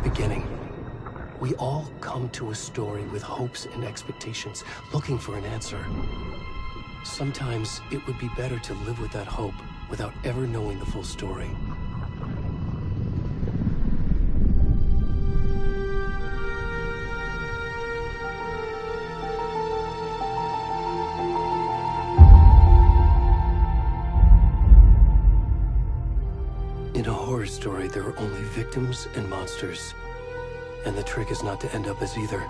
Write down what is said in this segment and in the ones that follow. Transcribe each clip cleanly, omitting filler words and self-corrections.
beginning. We all come to a story with hopes and expectations, looking for an answer. Sometimes it would be better to live with that hope without ever knowing the full story. In a horror story, there are only victims and monsters. And the trick is not to end up as either.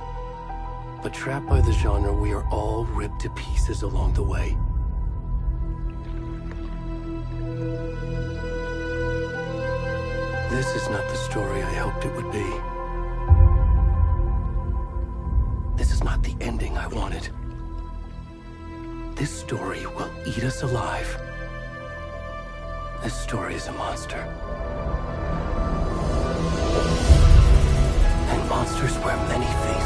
But trapped by the genre, we are all ripped to pieces along the way. This is not the story I hoped it would be. This is not the ending I wanted. This story will eat us alive. This story is a monster. Monsters wear many faces.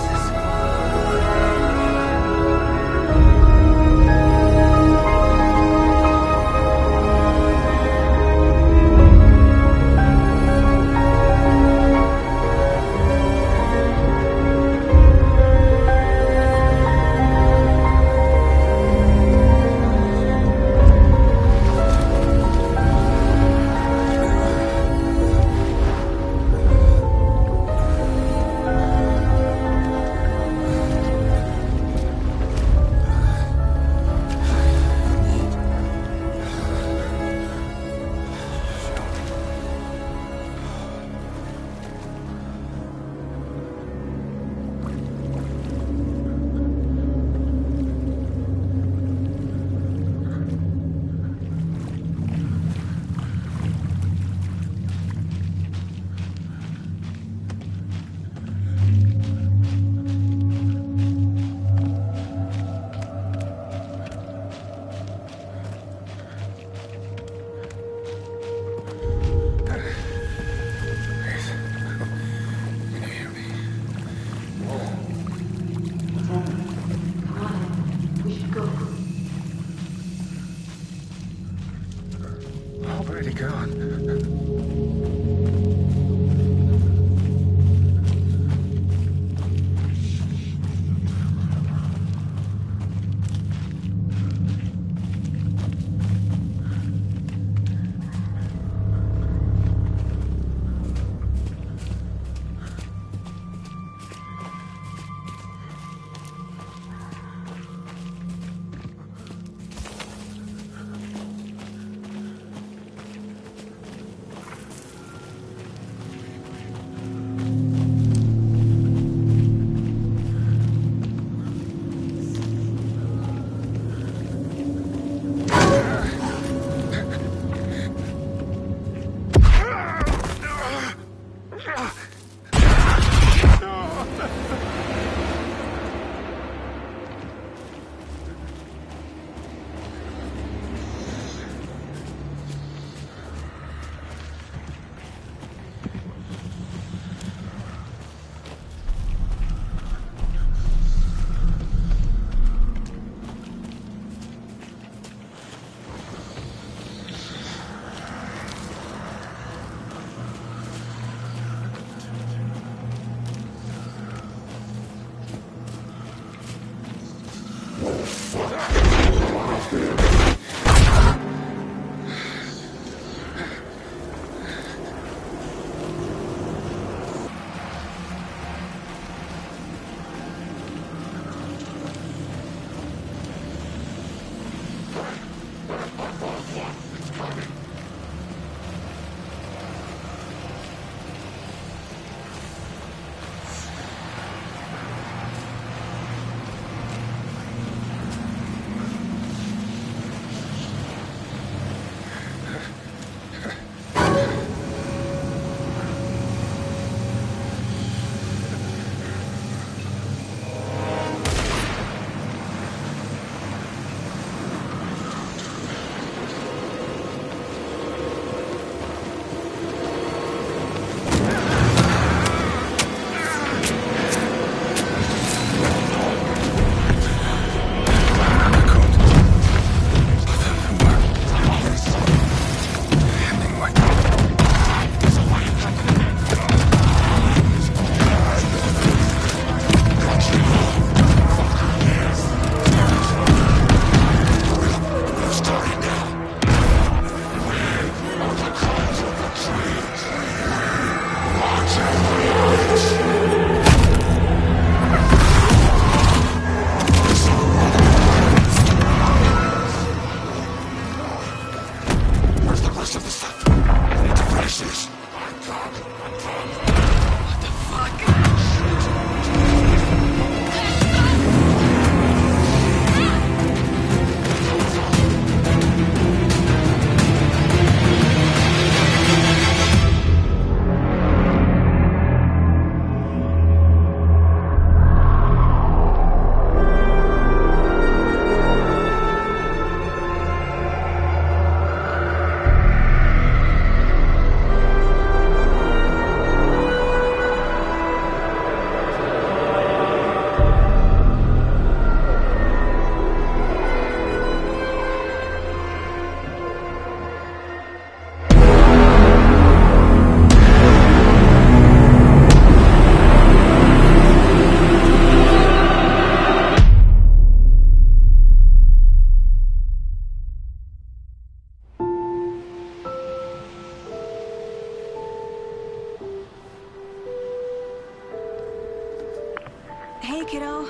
kiddo.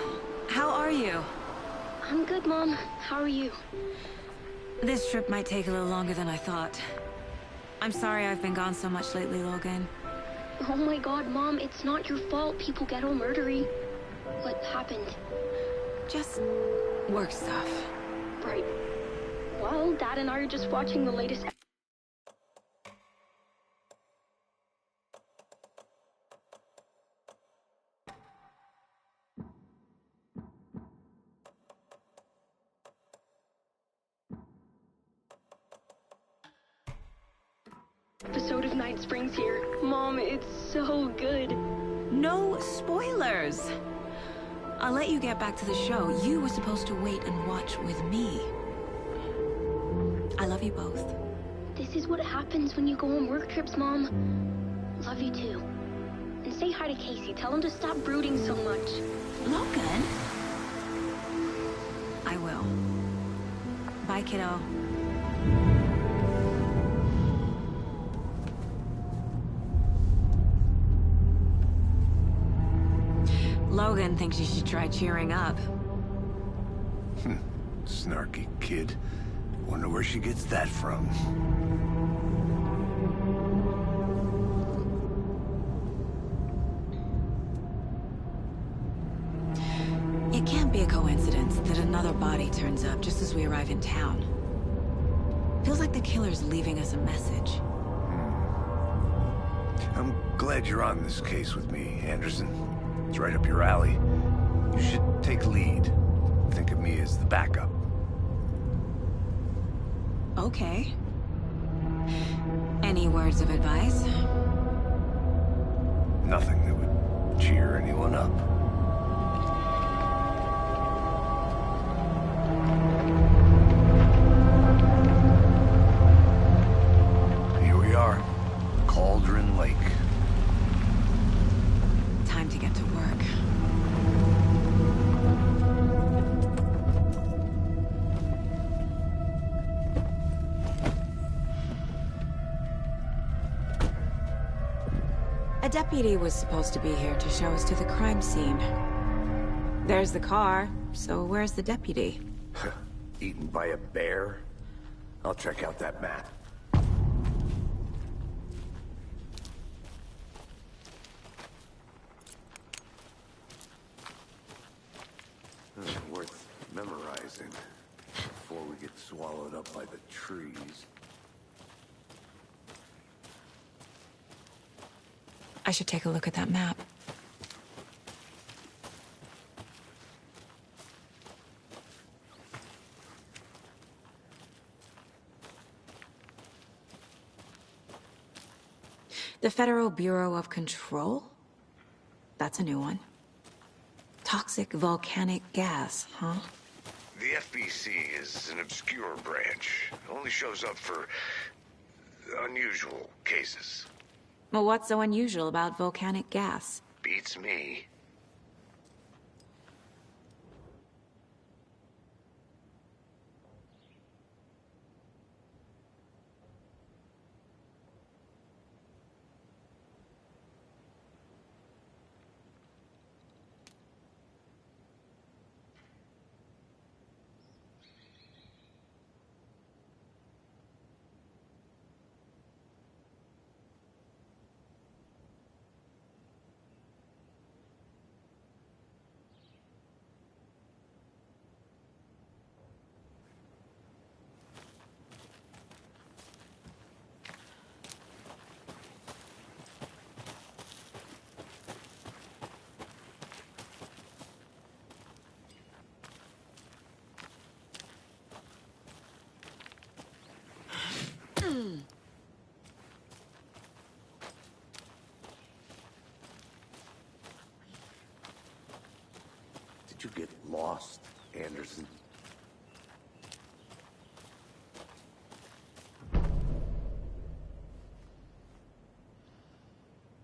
How are you? I'm good, Mom. How are you? This trip might take a little longer than I thought. I'm sorry I've been gone so much lately, Logan. Oh my god, Mom, it's not your fault people get all murdery. What happened? Just work stuff. Right. Well, Dad and I are just watching the latest episode of Night Springs here. Mom, it's so good. No spoilers! I'll let you get back to the show. You were supposed to wait and watch with me. I love you both. This is what happens when you go on work trips, Mom. Love you too. And say hi to Casey. Tell him to stop brooding so much. Logan? I will. Bye, kiddo. Logan thinks you should try cheering up. Snarky kid. Wonder where she gets that from. It can't be a coincidence that another body turns up just as we arrive in town. Feels like the killer's leaving us a message. I'm glad you're on this case with me, Anderson. It's right up your alley. You should take lead. Think of me as the backup. Okay. Any words of advice? Nothing that would cheer anyone up. Here we are. Cauldron Lake. Time to get to work. A deputy was supposed to be here to show us to the crime scene. There's the car, so where's the deputy? Eaten by a bear? I'll check out that map. Worth memorizing before we get swallowed up by the trees. I should take a look at that map. The Federal Bureau of Control? That's a new one. Toxic volcanic gas, huh? The FBC is an obscure branch. It only shows up for unusual cases. Well, what's so unusual about volcanic gas? Beats me. Did you get lost, Anderson?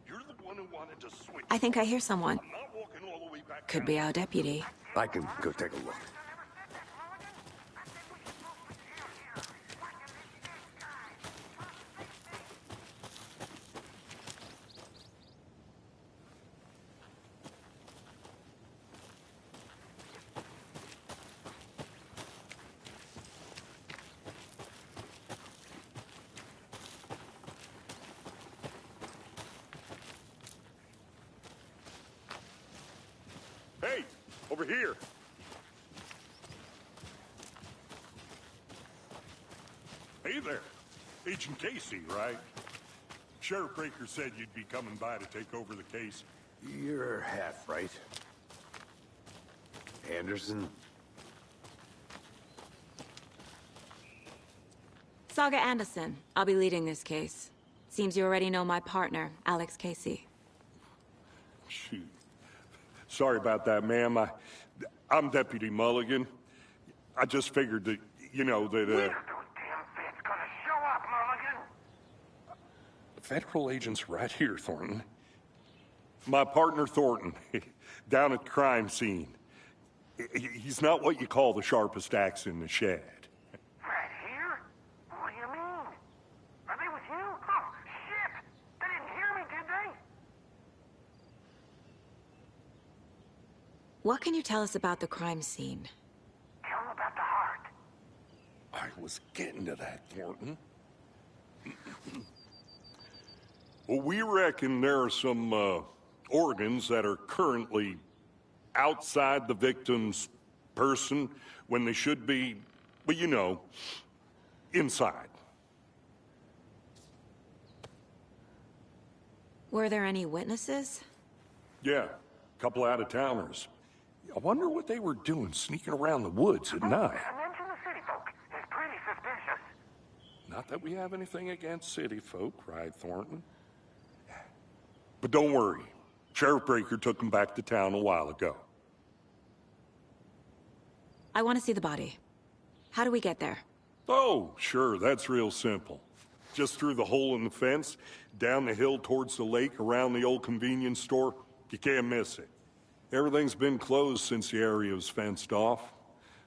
You're the one who wanted to switch. I think I hear someone. I'm not walking all the way back Could down. be our deputy. I can go take a look. over here. Hey there. Agent Casey, right? Sheriff Breaker said you'd be coming by to take over the case. You're half right. Anderson? Saga Anderson. I'll be leading this case. Seems you already know my partner, Alex Casey. Shoot. Sorry about that, ma'am. I'm Deputy Mulligan. I just figured that, you know, that, When are those damn feds gonna show up, Mulligan? Federal agent's right here, Thornton. My partner, Thornton, down at the crime scene. He's not what you call the sharpest axe in the shed. Right here? What do you mean? Are they with you? Oh, shit! They didn't hear me, did they? What can you tell us about the crime scene? Tell them about the heart. I was getting to that, Thornton. Well, we reckon there are some, organs that are currently outside the victim's person when they should be, well, you know, inside. Were there any witnesses? Yeah, a couple out-of-towners. I wonder what they were doing sneaking around the woods at night. Mention the city folk. It's pretty suspicious. Not that we have anything against city folk, cried Thornton. But don't worry. Sheriff Breaker took them back to town a while ago. I want to see the body. How do we get there? Oh, sure, that's real simple. Just through the hole in the fence, down the hill towards the lake, around the old convenience store. You can't miss it. Everything's been closed since the area was fenced off.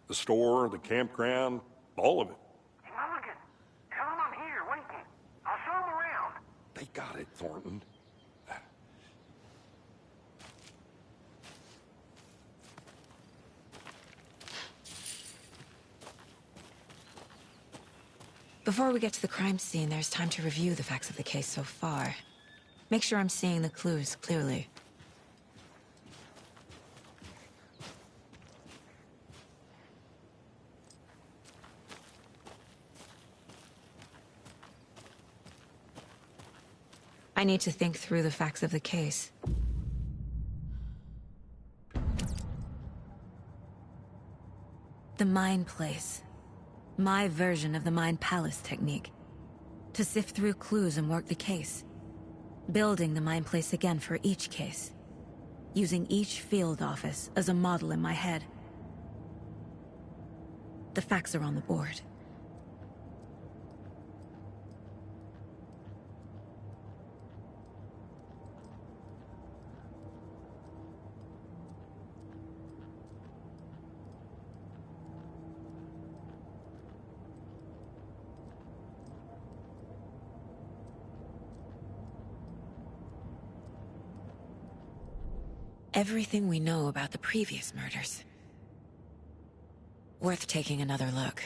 The store, the campground, all of it. Hey, Mulligan, tell them I'm here waiting. I'll show them around. They got it, Thornton. Before we get to the crime scene, there's time to review the facts of the case so far. Make sure I'm seeing the clues clearly. I need to think through the facts of the case. The Mind Place. My version of the Mind Palace technique. To sift through clues and work the case. Building the Mind Place again for each case. Using each field office as a model in my head. The facts are on the board. Everything we know about the previous murders. Worth taking another look.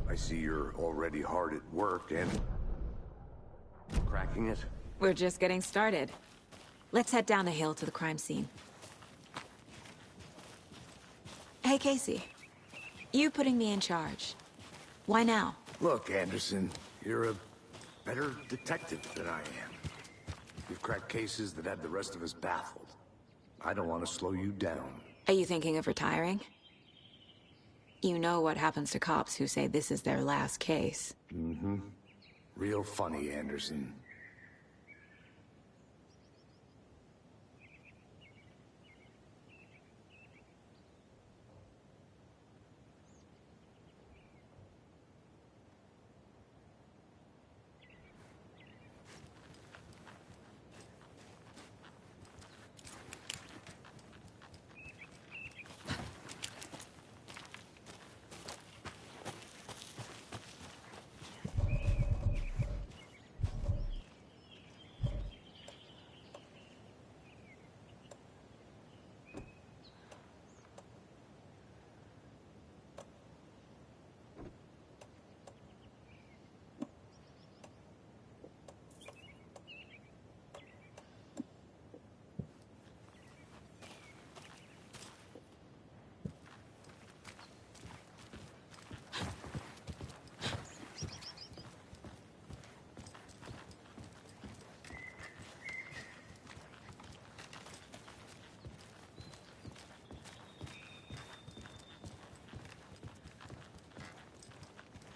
I see you're already hard at work and... cracking it? We're just getting started. Let's head down the hill to the crime scene. Hey, Casey. You putting me in charge. Why now? Look, Anderson, you're a better detective than I am. You've cracked cases that had the rest of us baffled. I don't want to slow you down. Are you thinking of retiring? You know what happens to cops who say this is their last case. Mm-hmm. Real funny, Anderson.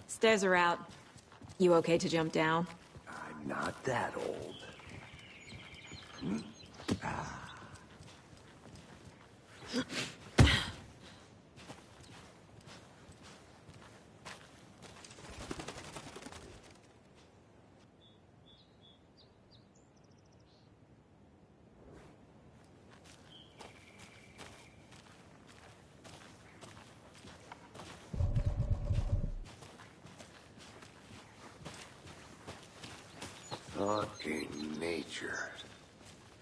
Stairs are out. You okay to jump down? I'm not that old. Fucking nature.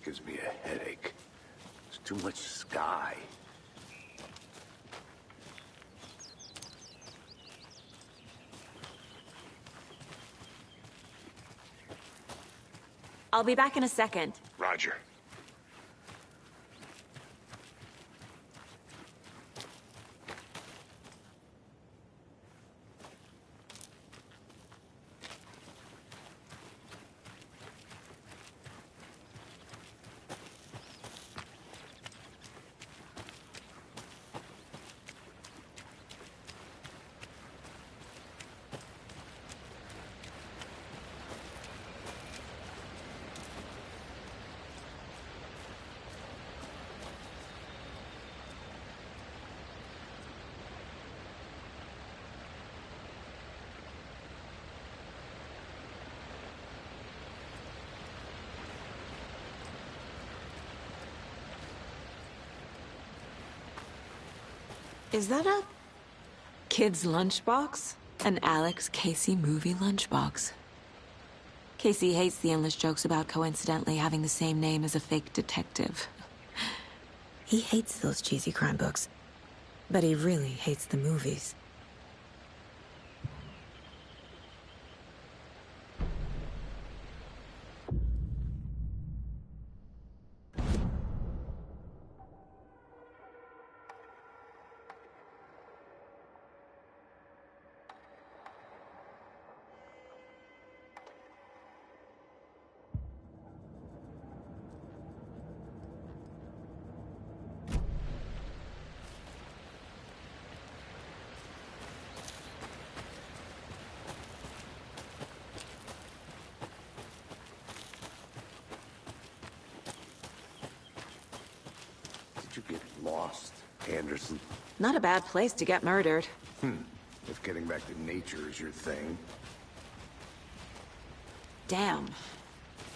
Gives me a headache. There's too much sky. I'll be back in a second. Roger. Is that a kid's lunchbox? An Alex Casey movie lunchbox. Casey hates the endless jokes about coincidentally having the same name as a fake detective. He hates those cheesy crime books, but he really hates the movies. Did you get lost, Anderson? Not a bad place to get murdered. If getting back to nature is your thing. Damn.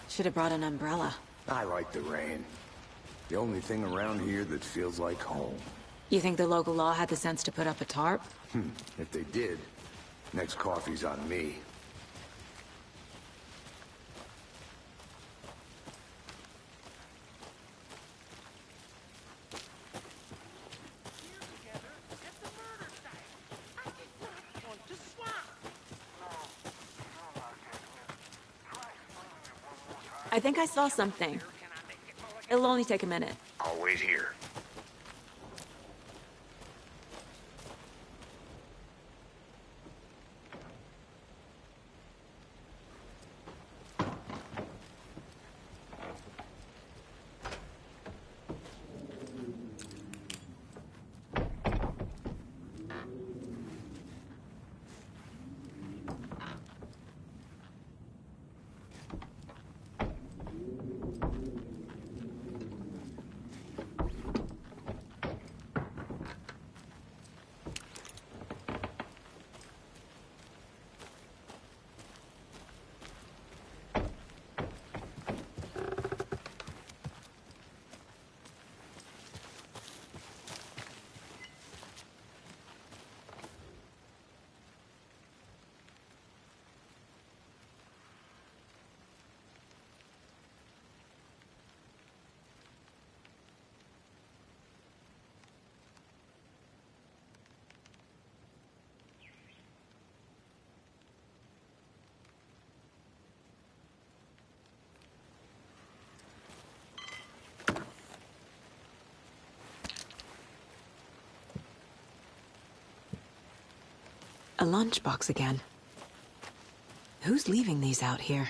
Should have brought an umbrella. I like the rain. The only thing around here that feels like home. You think the local law had the sense to put up a tarp? If they did, next coffee's on me. Together at the murder site. I just want to swap. I think I saw something. It'll only take a minute. I'll wait here. A lunchbox again. Who's leaving these out here?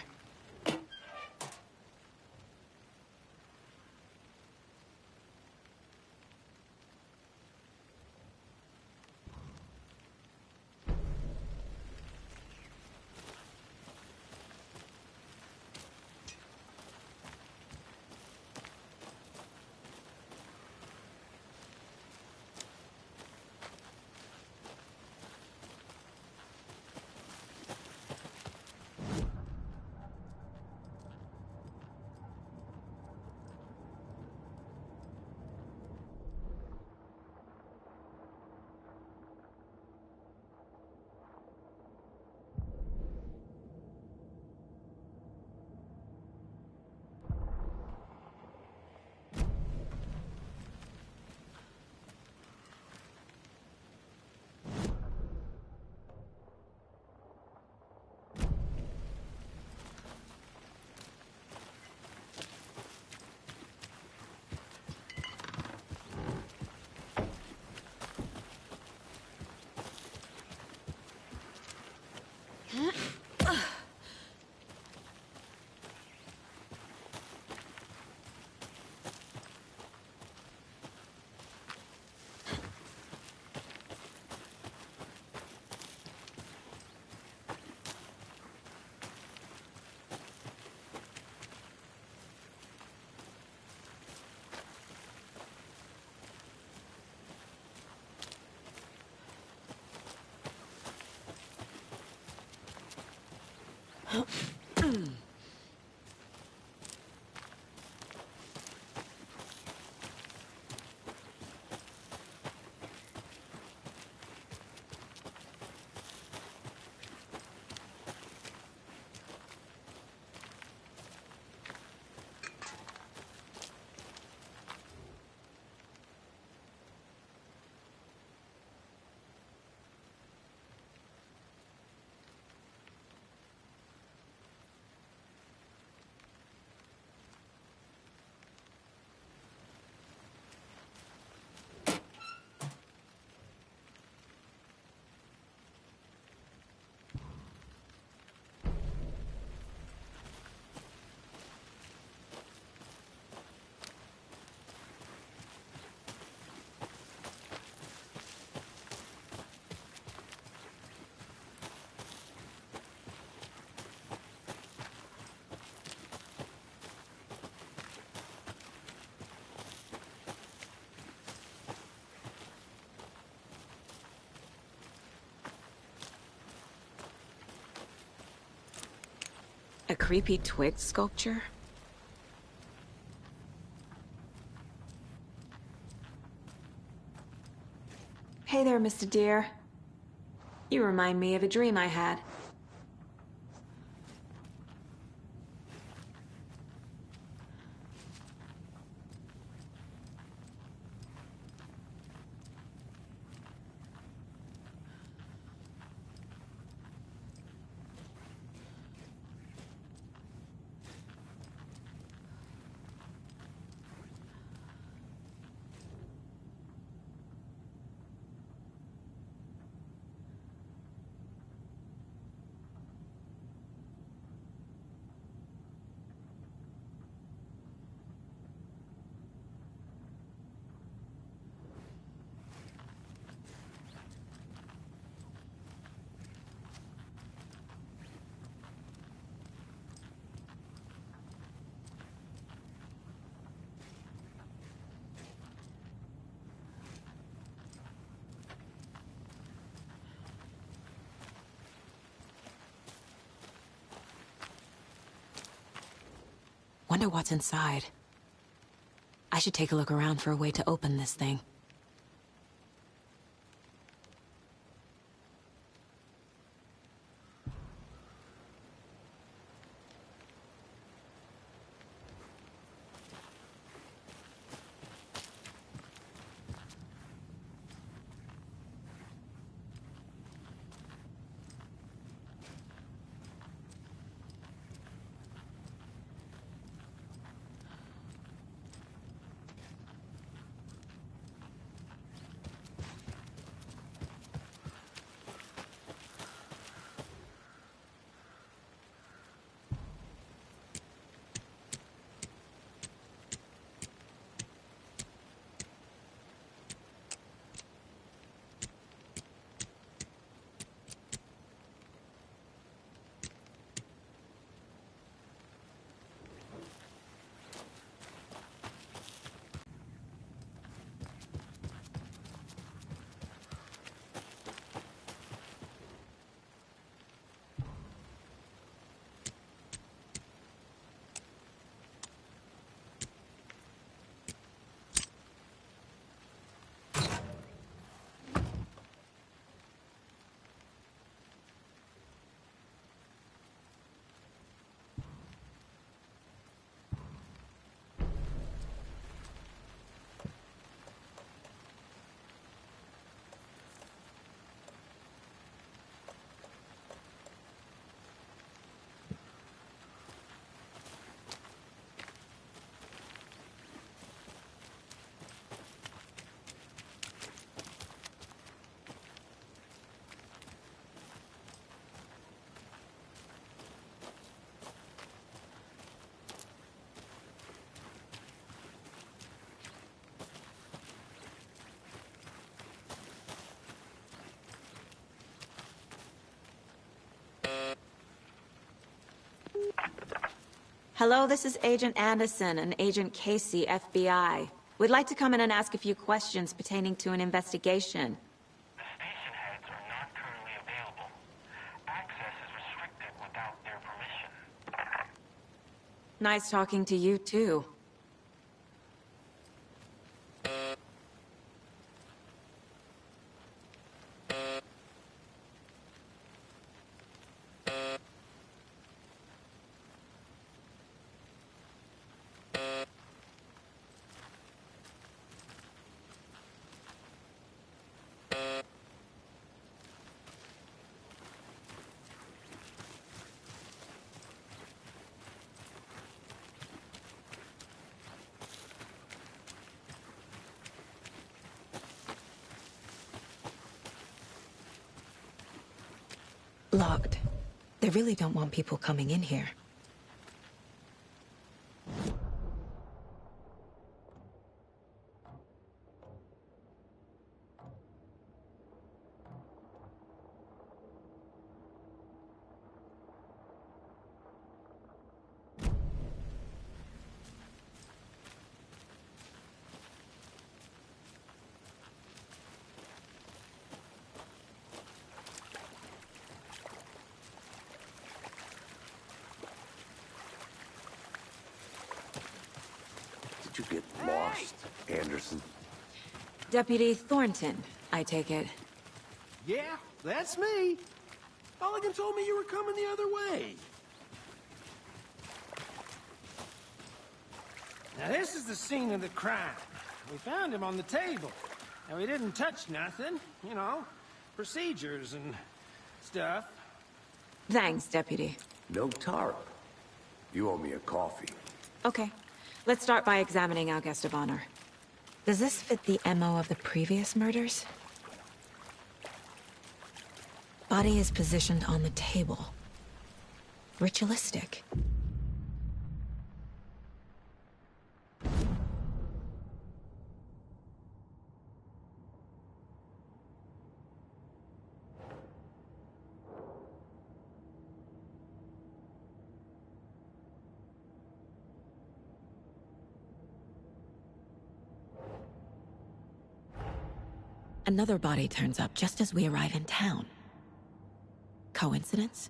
A creepy twig sculpture? Hey there, Mr. Deer. You remind me of a dream I had. Wonder what's inside. I should take a look around for a way to open this thing. Hello, this is Agent Anderson and Agent Casey, FBI. We'd like to come in and ask a few questions pertaining to an investigation. The station heads are not currently available. Access is restricted without their permission. Nice talking to you, too. Locked. They really don't want people coming in here. Did you get lost, Anderson? Deputy Thornton, I take it. Yeah, that's me. Mulligan told me you were coming the other way. Now this is the scene of the crime. We found him on the table. And we didn't touch nothing, you know, procedures and stuff. Thanks, Deputy. No tarp. You owe me a coffee. Okay. Let's start by examining our guest of honor. Does this fit the MO of the previous murders? Body is positioned on the table. Ritualistic. Another body turns up just as we arrive in town. Coincidence?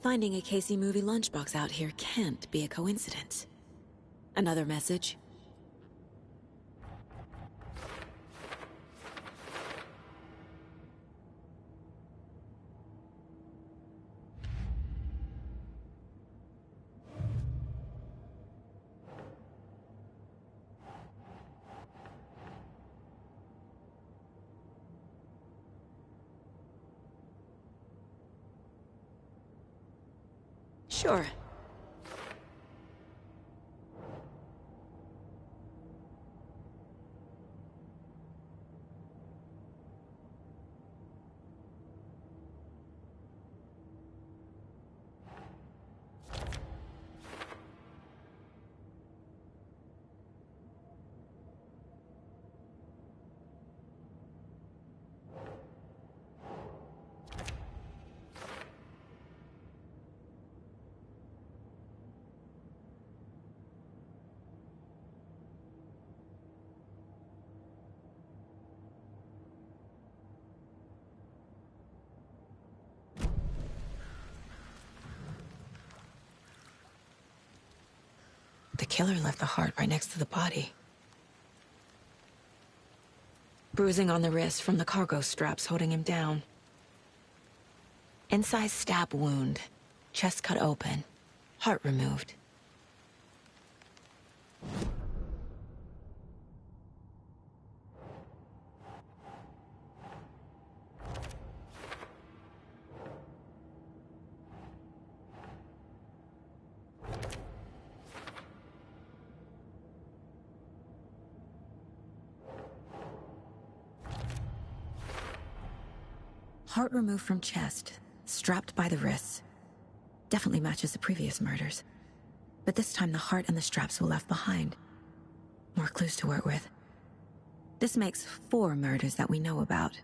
Finding a Casey movie lunchbox out here can't be a coincidence. Another message? Sure. The killer left the heart right next to the body. Bruising on the wrist from the cargo straps holding him down. Incised stab wound. Chest cut open. Heart removed. Heart removed from chest, strapped by the wrists. Definitely matches the previous murders. But this time the heart and the straps were left behind. More clues to work with. This makes 4 murders that we know about.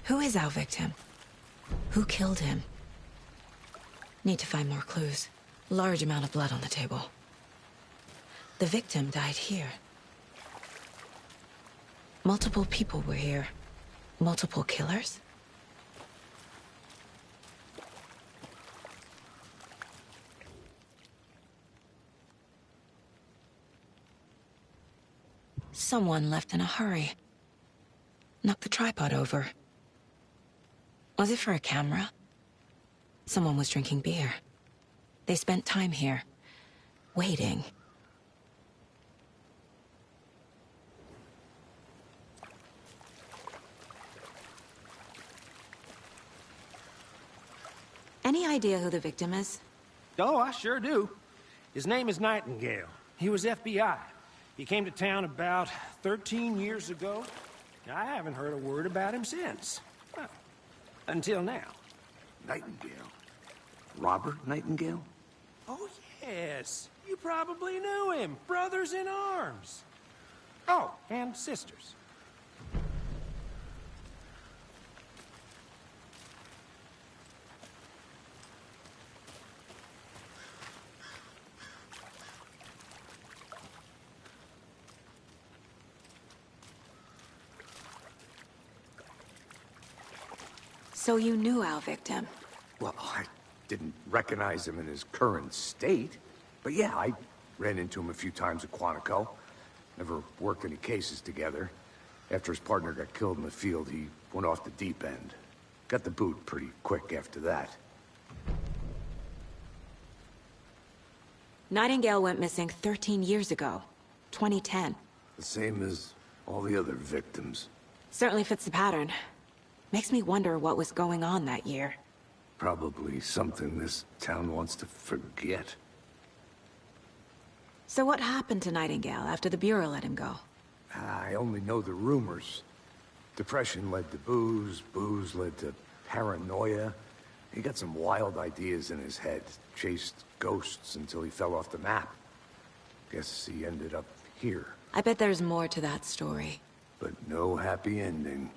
Who is our victim? Who killed him? Need to find more clues. Large amount of blood on the table. The victim died here. Multiple people were here. Multiple killers? Someone left in a hurry. Knocked the tripod over. Was it for a camera? Someone was drinking beer. They spent time here, waiting. Any idea who the victim is? Oh, I sure do. His name is Nightingale. He was FBI. He came to town about 13 years ago. I haven't heard a word about him since. Well, until now. Nightingale? Robert Nightingale? Oh, yes. You probably knew him. Brothers in arms. Oh, and sisters. So you knew our victim? Well, I didn't recognize him in his current state. But yeah, I ran into him a few times at Quantico. Never worked any cases together. After his partner got killed in the field, he went off the deep end. Got the boot pretty quick after that. Nightingale went missing 13 years ago. 2010. The same as all the other victims. Certainly fits the pattern. Makes me wonder what was going on that year. Probably something this town wants to forget. So what happened to Nightingale after the Bureau let him go? I only know the rumors. Depression led to booze, booze led to paranoia. He got some wild ideas in his head. Chased ghosts until he fell off the map. Guess he ended up here. I bet there's more to that story. But no happy ending.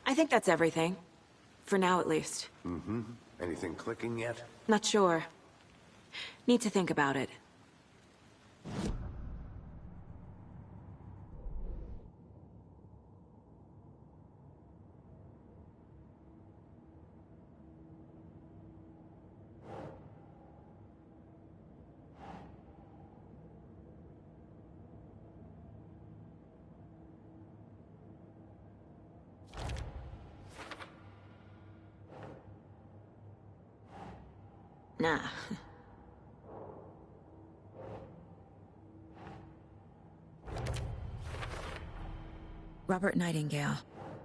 I think that's everything. For now, at least. Mm-hmm. Anything clicking yet? Not sure. Need to think about it. Nah. Robert Nightingale,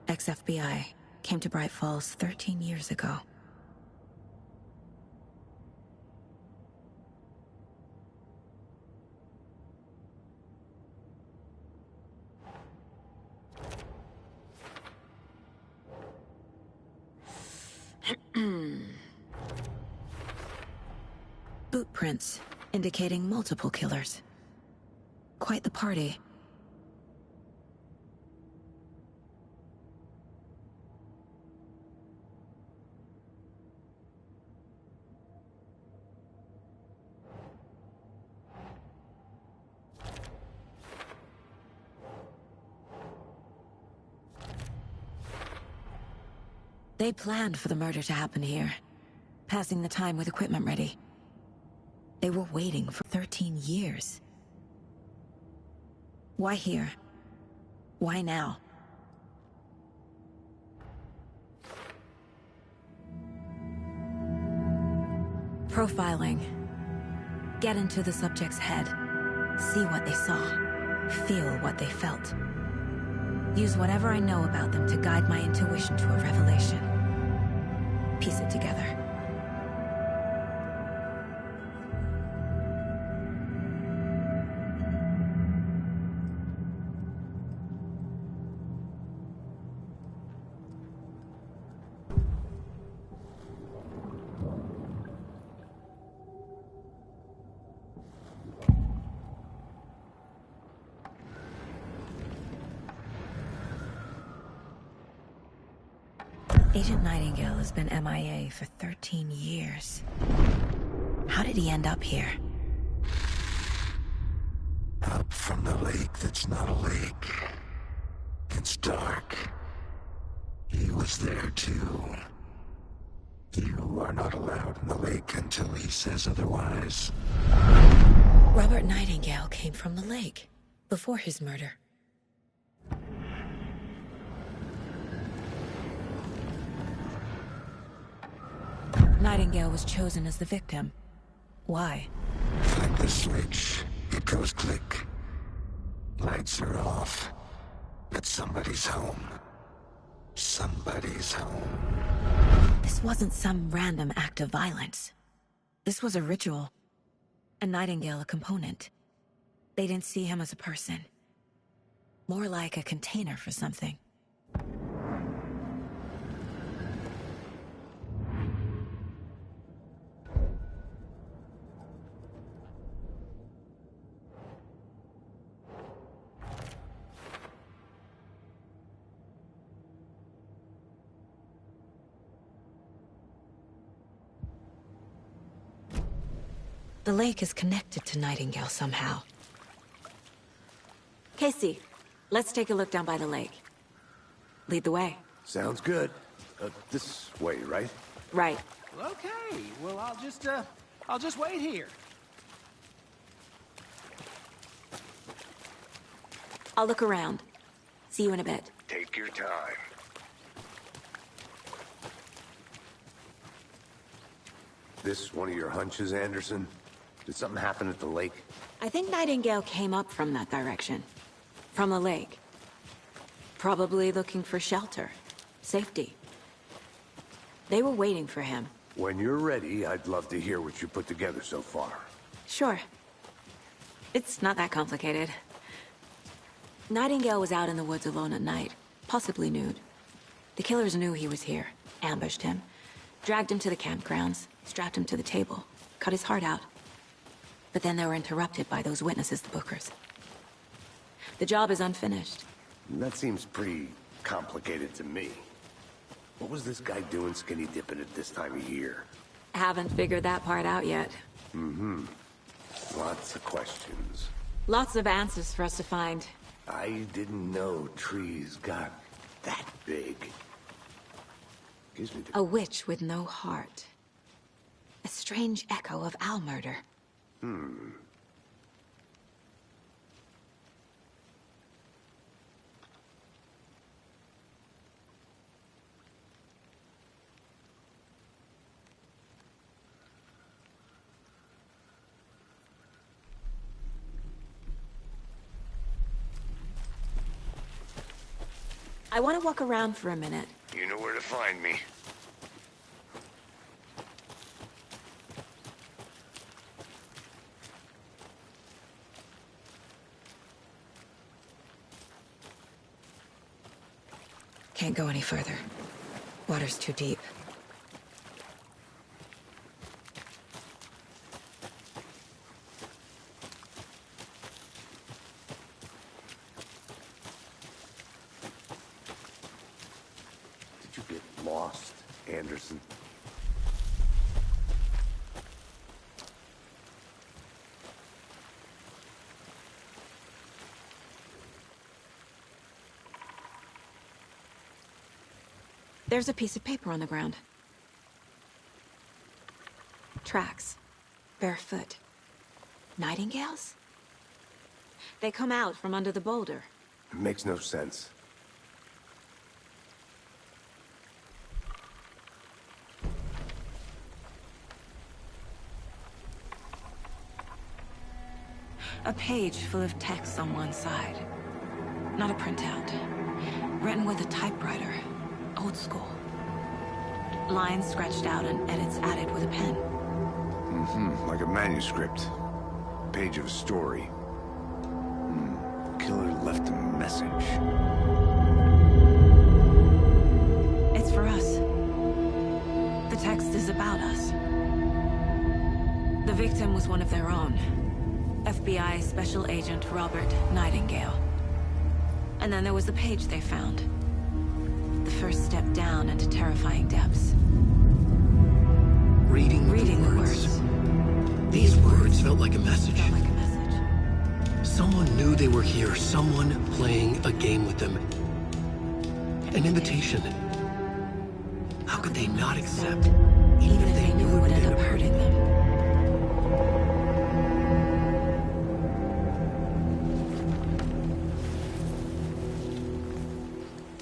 ex-FBI, came to Bright Falls 13 years ago. Boot prints indicating multiple killers. Quite the party. They planned for the murder to happen here, passing the time with equipment ready. They were waiting for 13 years. Why here? Why now? Profiling. Get into the subject's head. See what they saw. Feel what they felt. Use whatever I know about them to guide my intuition to a revelation. Piece it together. Agent Nightingale has been MIA for 13 years. How did he end up here? Up from the lake that's not a lake. It's dark. He was there too. You are not allowed in the lake until he says otherwise. Robert Nightingale came from the lake, before his murder. Nightingale was chosen as the victim. Why? Flip the switch. It goes click. Lights are off. But somebody's home. Somebody's home. This wasn't some random act of violence. This was a ritual. And Nightingale a component. They didn't see him as a person. More like a container for something. The lake is connected to Nightingale somehow. Casey, let's take a look down by the lake. Lead the way. Sounds good. This way, right? Right. Okay, well, I'll just wait here. I'll look around. See you in a bit. Take your time. This one of your hunches, Anderson? Did something happen at the lake? I think Nightingale came up from that direction. From the lake. Probably looking for shelter. Safety. They were waiting for him. When you're ready, I'd love to hear what you put together so far. Sure. It's not that complicated. Nightingale was out in the woods alone at night, possibly nude. The killers knew he was here, ambushed him, dragged him to the campgrounds, strapped him to the table, cut his heart out. But then they were interrupted by those witnesses, the Bookers. The job is unfinished. That seems pretty complicated to me. What was this guy doing skinny dipping at this time of year? Haven't figured that part out yet. Lots of questions. Lots of answers for us to find. I didn't know trees got that big. Gives me the... A witch with no heart. A strange echo of owl murder. I want to walk around for a minute. You know where to find me. Can't go any further. Water's too deep. Did you get lost, Anderson? There's a piece of paper on the ground. Tracks. Barefoot. Nightingales? They come out from under the boulder. It makes no sense. A page full of text on one side. Not a printout. Written with a typewriter. Old school. Lines scratched out and edits added with a pen. Like a manuscript. Page of a story. Killer left a message. It's for us. The text is about us. The victim was one of their own. FBI Special Agent Robert Nightingale. And then there was the page they found. The first step down into terrifying depths. Reading the words. These words felt like a message. Felt like a message. Someone knew they were here. Someone playing a game with them. An invitation. How could they not accept? Even if they knew it would end up hurting them.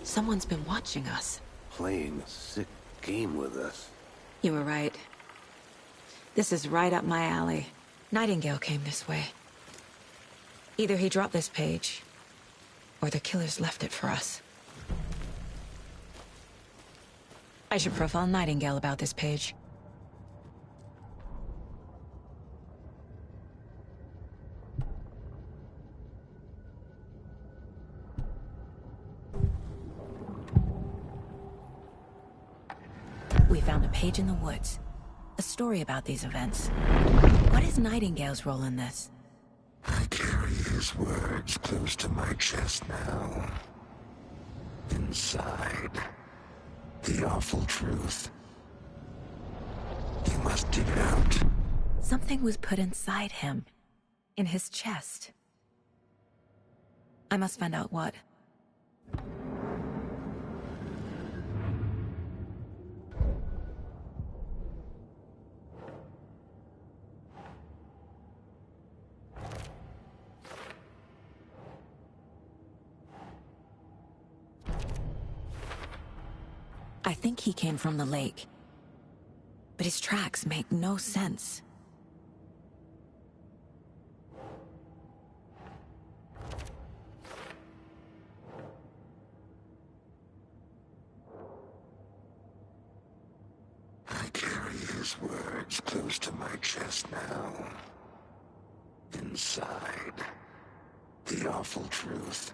Someone's been watching us. Playing a sick game with us. You were right. This is right up my alley. Nightingale came this way. Either he dropped this page, or the killers left it for us. I should profile Nightingale about this page. We found a page in the woods. A story about these events. What is Nightingale's role in this? I carry his words close to my chest now. Inside, the awful truth. You must dig it out. Something was put inside him. In his chest. I must find out what. I think he came from the lake. But his tracks make no sense. I carry his words close to my chest now. Inside, the awful truth.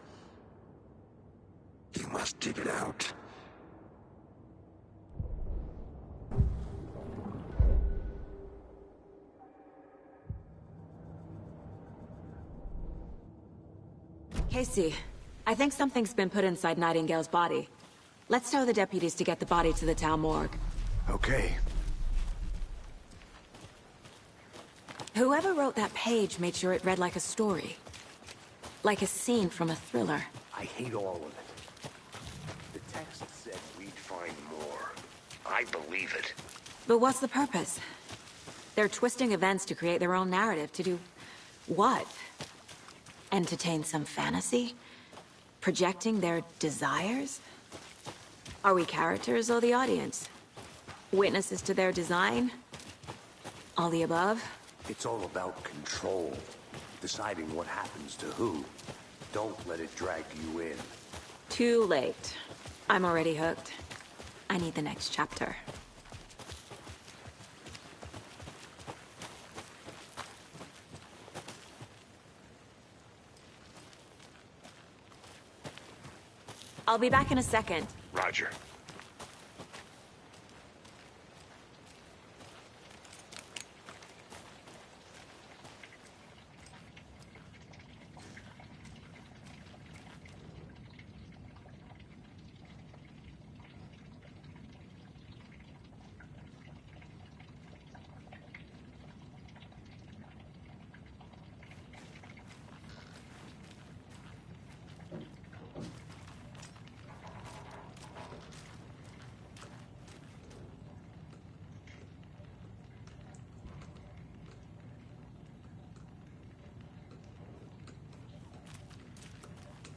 must dig it out. Casey, I think something's been put inside Nightingale's body. Let's tell the deputies to get the body to the town morgue. Okay. Whoever wrote that page made sure it read like a story. Like a scene from a thriller. I hate all of it. The text said we'd find more. I believe it. But what's the purpose? They're twisting events to create their own narrative to do... what? Entertain some fantasy? Projecting their desires? Are we characters or the audience? Witnesses to their design? All the above? It's all about control. Deciding what happens to who. Don't let it drag you in. Too late. I'm already hooked. I need the next chapter. I'll be back in a second. Roger.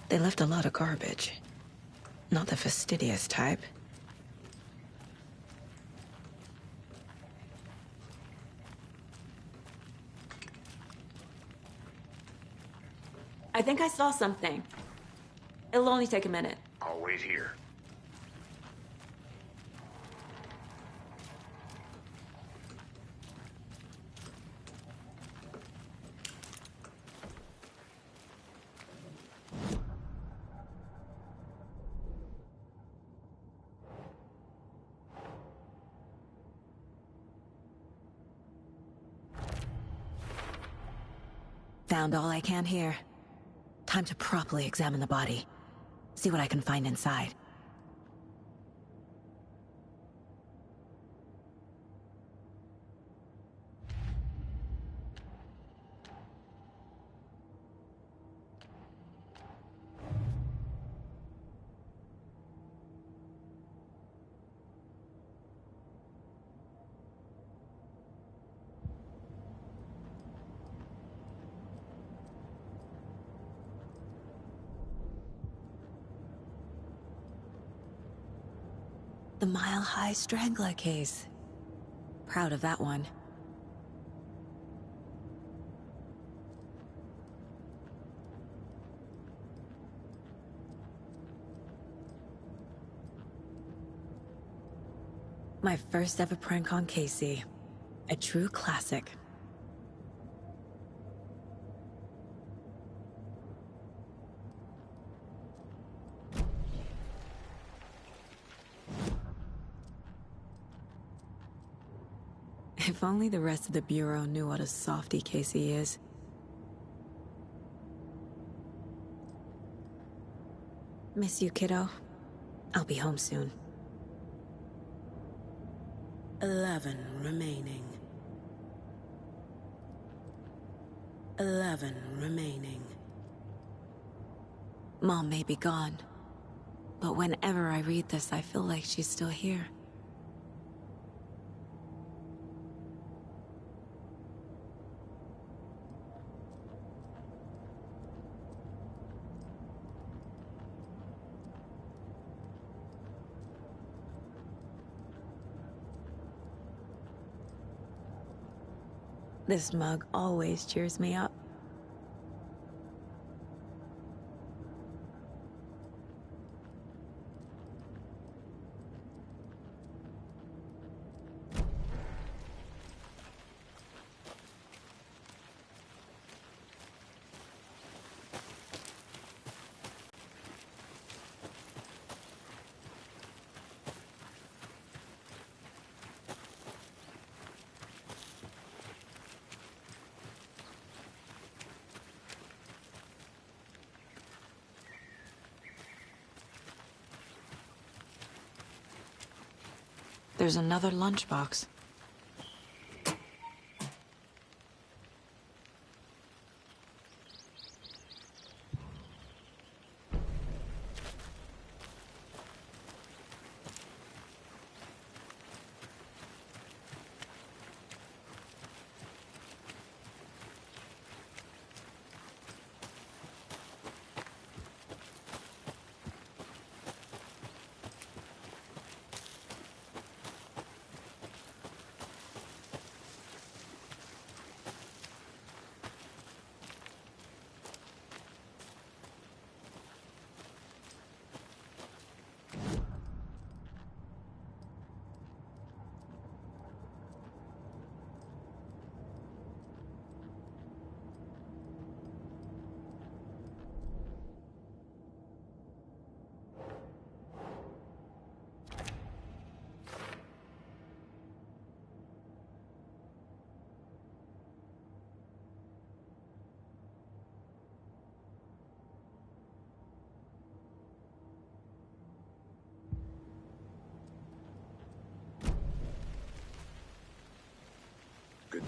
They left a lot of garbage. Not the fastidious type. I think I saw something. It'll only take a minute. I'll wait here. Found all I can here. Time to properly examine the body. See what I can find inside. The Mile High Strangler case. Proud of that one. My first ever prank on Casey. A true classic. If only the rest of the Bureau knew what a softy Casey is. Miss you, kiddo. I'll be home soon. 11 remaining. 11 remaining. Mom may be gone, but whenever I read this, I feel like she's still here. This mug always cheers me up. There's another lunchbox. Good.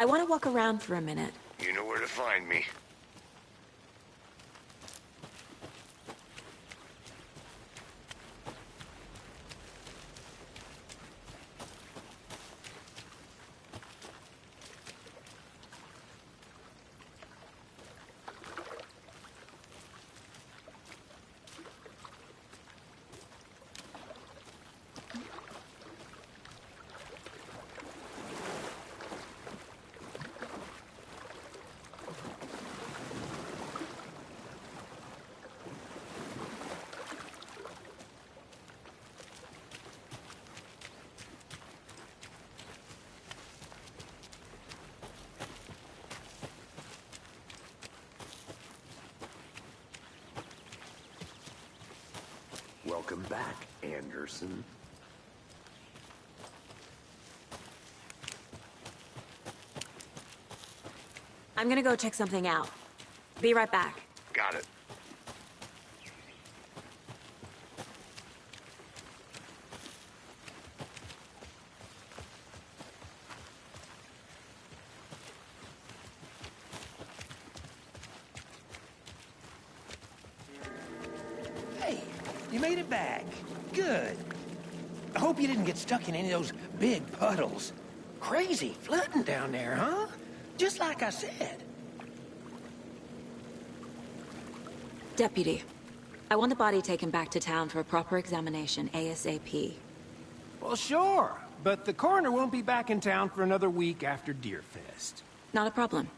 I want to walk around for a minute. You know where to find me. Welcome back, Anderson. I'm gonna go check something out. Be right back. Got it. Hey, you made it back. Good. I hope you didn't get stuck in any of those big puddles. Crazy flooding down there, huh? Just like I said. Deputy, I want the body taken back to town for a proper examination, ASAP. Well, sure. But the coroner won't be back in town for another week after Deerfest. Not a problem.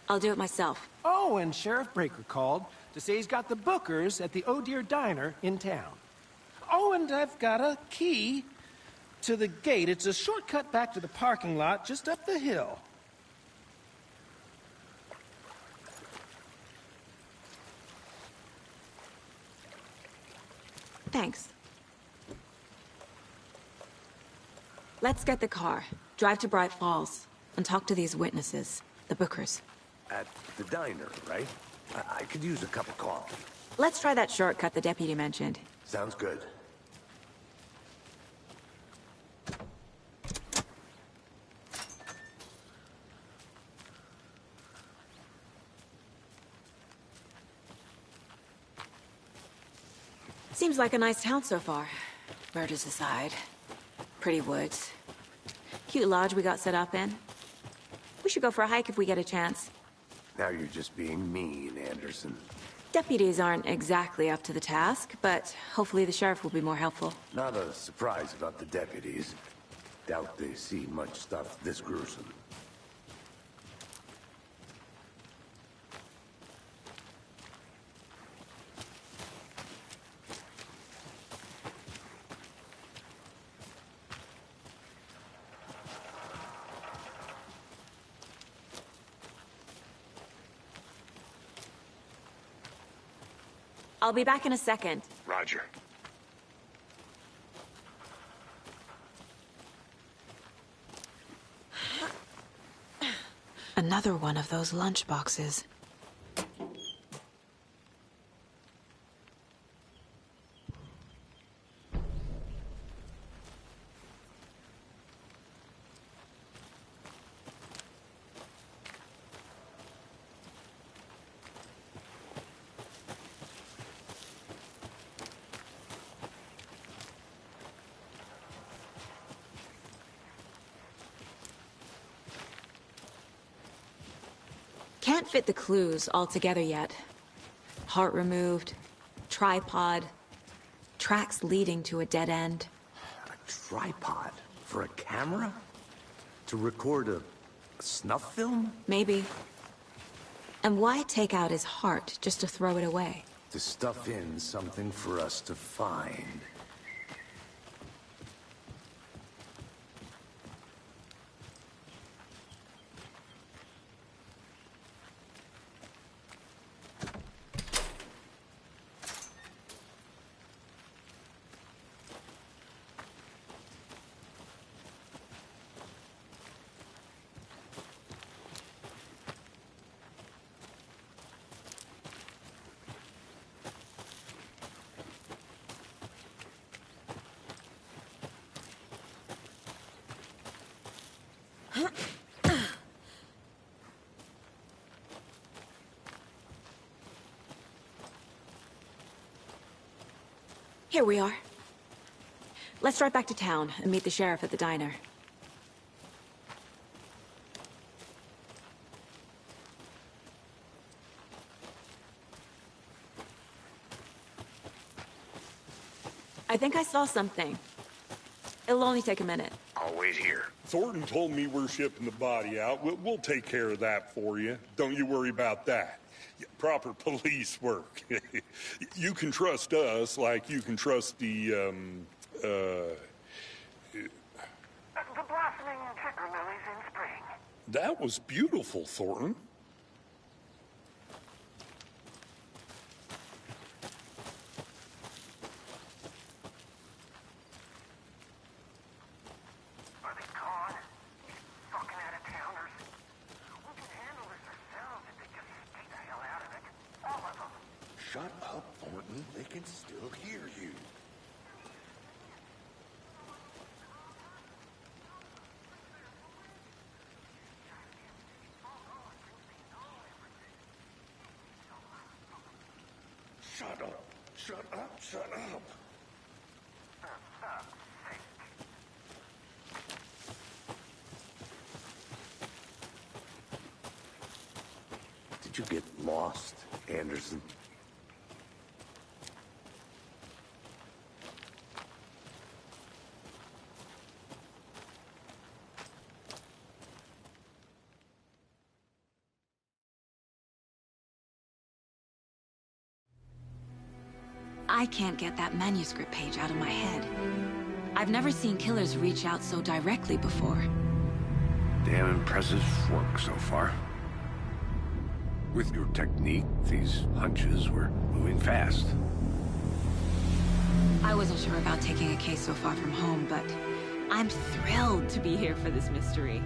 I'll do it myself. Oh, and Sheriff Breaker called to say he's got the Bookers at the Oh Deer Diner in town. Oh, and I've got a key to the gate. It's a shortcut back to the parking lot just up the hill. Thanks. Let's get the car, drive to Bright Falls, and talk to these witnesses, the Bookers. At the diner, right? I could use a cup of coffee. Let's try that shortcut the deputy mentioned. Sounds good. Seems like a nice town so far. Murders aside. Pretty woods. Cute lodge we got set up in. We should go for a hike if we get a chance. Now you're just being mean, Anderson. Deputies aren't exactly up to the task, but hopefully the sheriff will be more helpful. Not a surprise about the deputies. Doubt they see much stuff this gruesome. I'll be back in a second. Roger. Another one of those lunch boxes. Can't fit the clues all together yet. Heart removed, tripod, tracks leading to a dead end. A tripod? For a camera? To record a snuff film? Maybe. And why take out his heart just to throw it away? To stuff in something for us to find. Here we are. Let's drive back to town and meet the sheriff at the diner. I think I saw something. It'll only take a minute. I'll wait here. Thornton told me we're shipping the body out. We'll take care of that for you. Don't you worry about that. Proper police work. You can trust us like you can trust the The blossoming trigger lilies in spring. That was beautiful, Thornton. Are they gone? Fucking out-of-towners. We can handle this ourselves if they just stay the hell out of it. All of them. Shut up, Thornton. They can still hear you. Shut up. Shut up. Shut up. Did you get lost, Anderson? I can't get that manuscript page out of my head. I've never seen killers reach out so directly before. Damn impressive work so far. With your technique, these hunches were moving fast. I wasn't sure about taking a case so far from home, but I'm thrilled to be here for this mystery.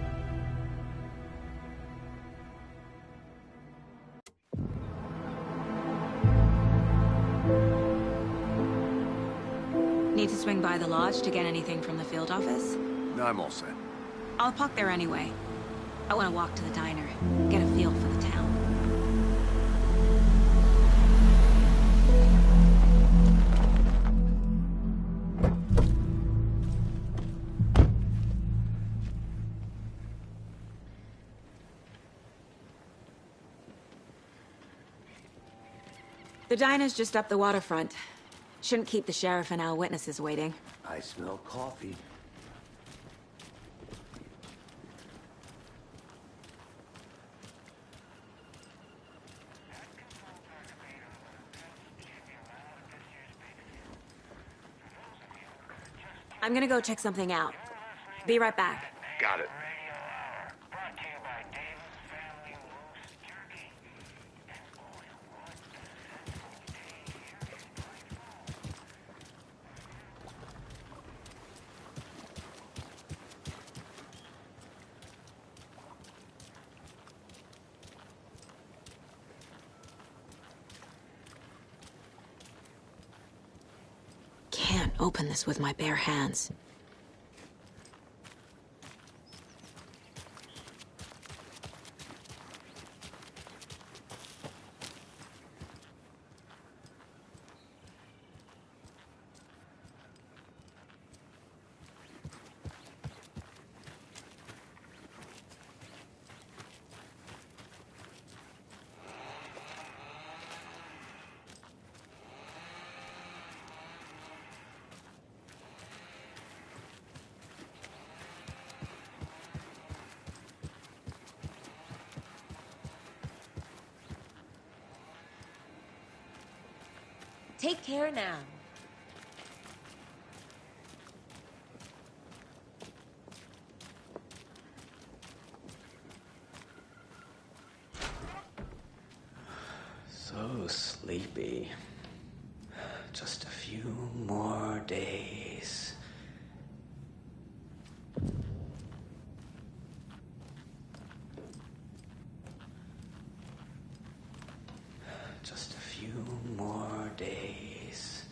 Need to swing by the lodge to get anything from the field office? No, I'm all set. I'll park there anyway. I want to walk to the diner, get a feel for the town. The diner's just up the waterfront. Shouldn't keep the sheriff and our witnesses waiting. I smell coffee. I'm gonna go check something out. Be right back. Got it. Brought to you by Davis Family Roast Jerky and Oil. open this with my bare hands. Take care now. So sleepy. Just a few more days. Just a few more days.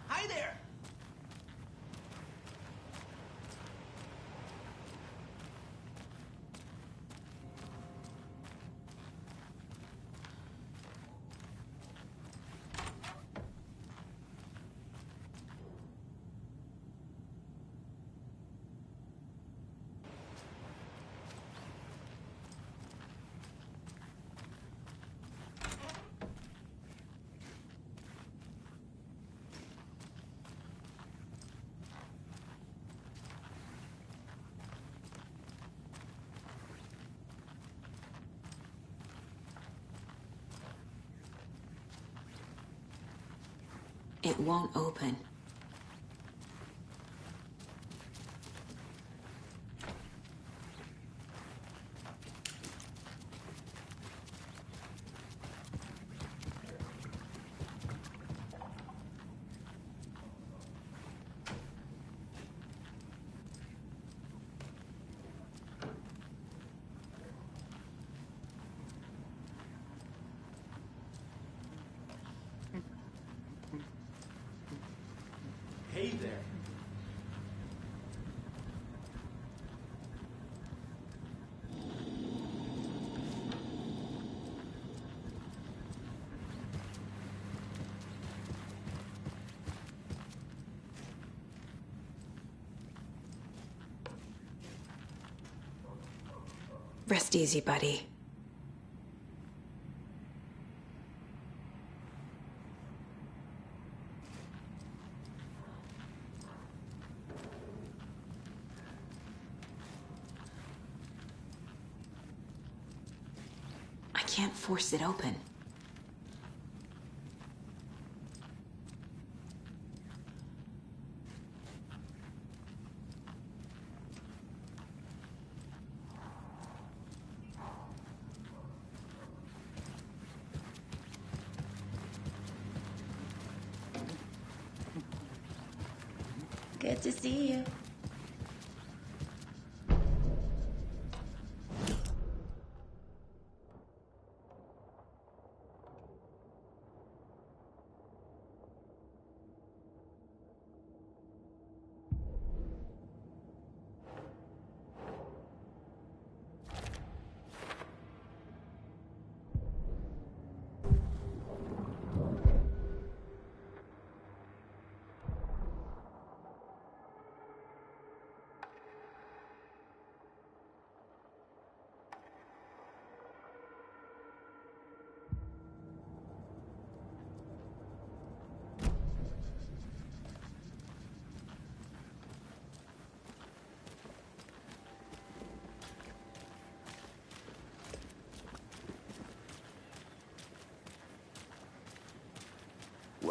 Hi there! It won't open. Hey there. Rest easy, buddy. I can't force it open. Good to see you.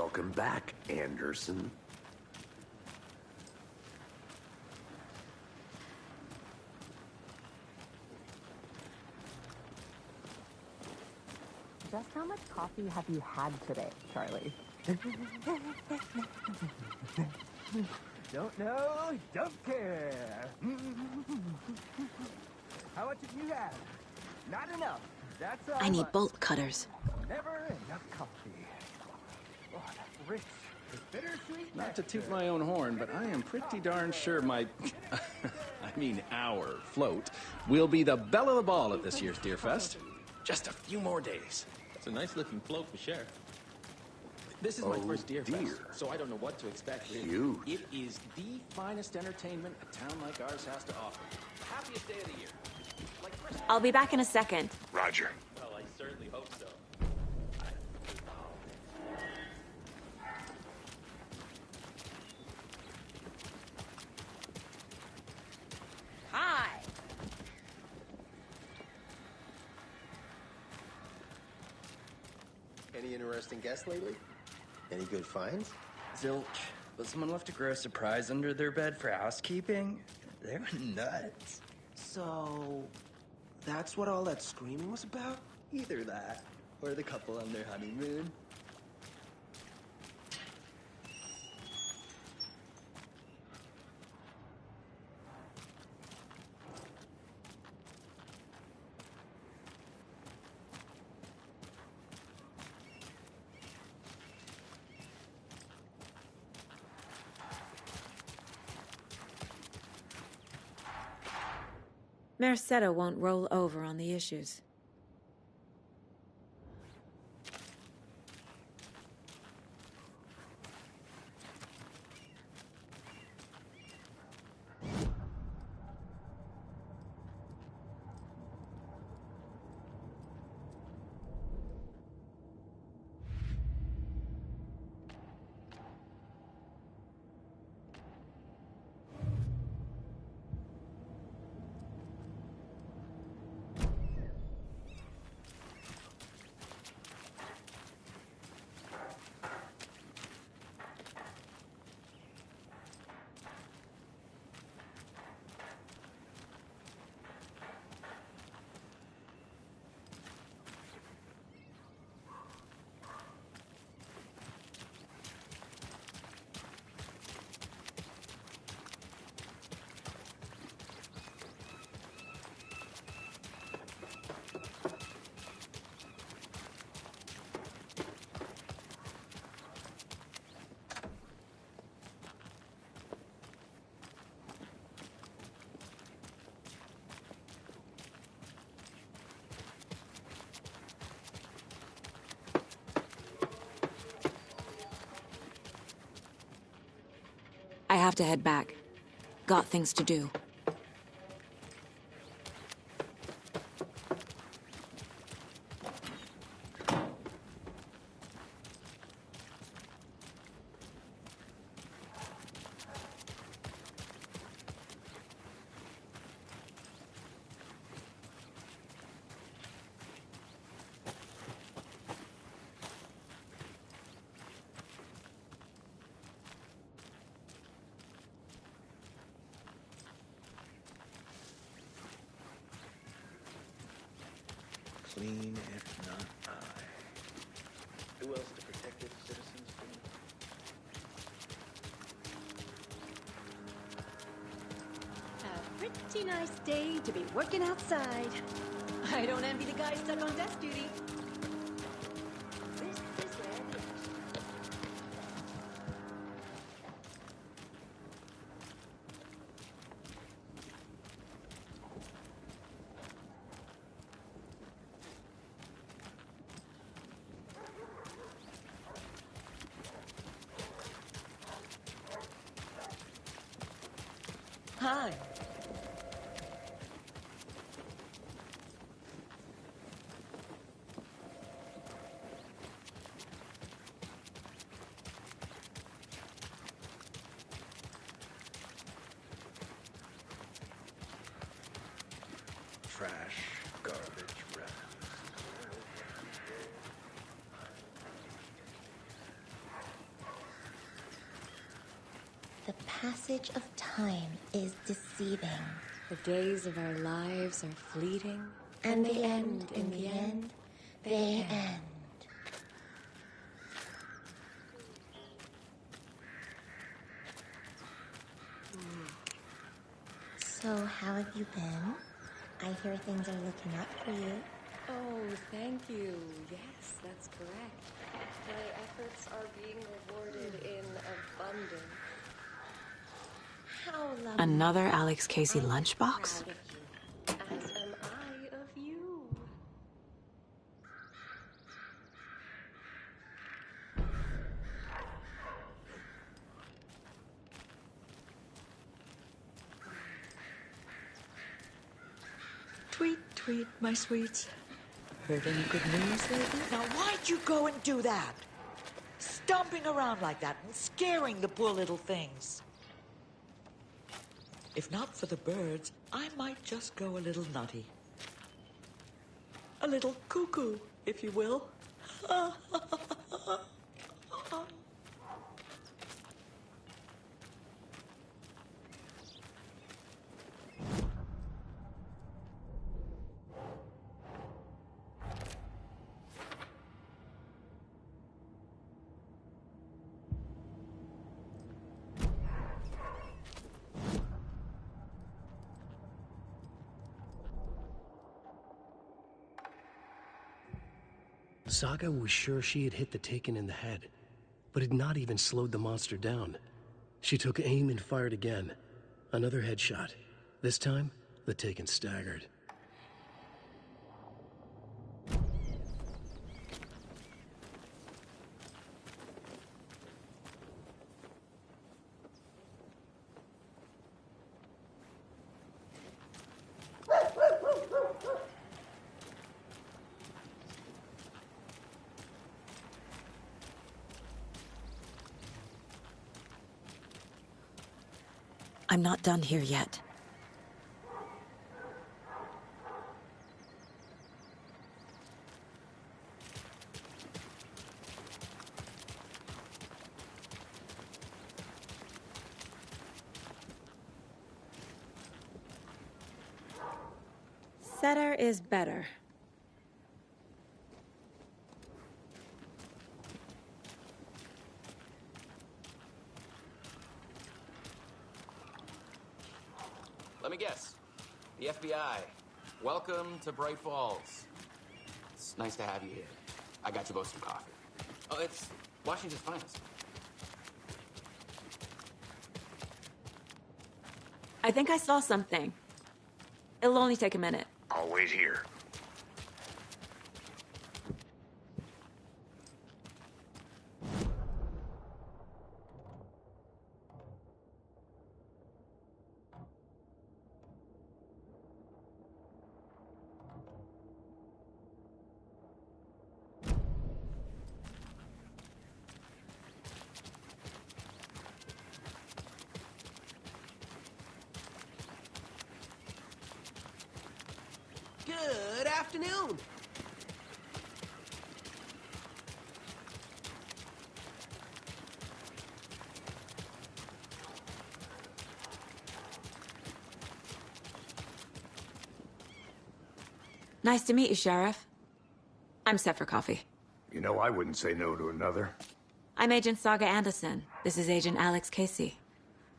Welcome back, Anderson. Just how much coffee have you had today, Charlie? Don't know, don't care. How much have you had? Not enough. That's all. I need bolt cutters. Never enough coffee. Oh, that's rich. It's bittersweet. Not to toot my own horn, but I am pretty darn sure my, I mean our float, will be the belle of the ball at this year's Deer Fest. Just a few more days. It's a nice looking float for sure. This is my first Deer Fest, so I don't know what to expect. Really. Huge. It is the finest entertainment a town like ours has to offer. Happiest day of the year. Like Christmas. I'll be back in a second. Roger. Well, I certainly hope so. Hi. Any interesting guests lately? Any good finds? Zilch. But someone left a gross surprise under their bed for housekeeping? They were nuts. So, that's what all that screaming was about? Either that, or the couple on their honeymoon. Merceda won't roll over on the issues. I have to head back. Got things to do. Clean, if not I. Who else to protect its citizens from? A pretty nice day to be working outside. I don't envy the guy stuck on desk duty. This is where it is. Hi. Trash, garbage, rats. The passage of time is deceiving. The days of our lives are fleeting. And they end, in the end, they end. So, how have you been? I hear things are looking up for you. Oh, thank you. Yes, that's correct. My efforts are being rewarded in abundance. How lovely. Another Alex Casey lunchbox? As am I of you. Tweet, tweet, my sweets. Heard any good news lately? Now, why'd you go and do that? Stomping around like that and scaring the poor little things. If not for the birds, I might just go a little nutty. A little cuckoo, if you will. Saga was sure she had hit the Taken in the head, but had not even slowed the monster down. She took aim and fired again. Another headshot. This time, the Taken staggered. I'm not done here yet. Better is better. Let me guess. The FBI. Welcome to Bright Falls. It's nice to have you here. I got you both some coffee. Oh, it's Washington's finest. I think I saw something. It'll only take a minute. I'll wait here. Good afternoon. Nice to meet you, Sheriff. I'm set for coffee. You know, I wouldn't say no to another. I'm Agent Saga Anderson. This is Agent Alex Casey.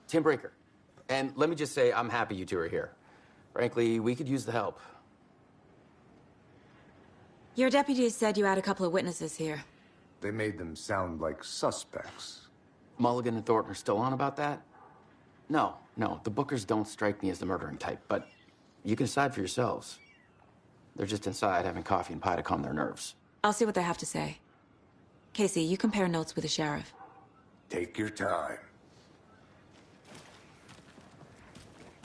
Tim Brinker. And let me just say, I'm happy you two are here. Frankly, we could use the help. Your deputies said you had a couple of witnesses here. They made them sound like suspects. Mulligan and Thornton are still on about that? No, the Bookers don't strike me as the murdering type, but you can decide for yourselves. They're just inside having coffee and pie to calm their nerves. I'll see what they have to say. Casey, you compare notes with the sheriff. Take your time.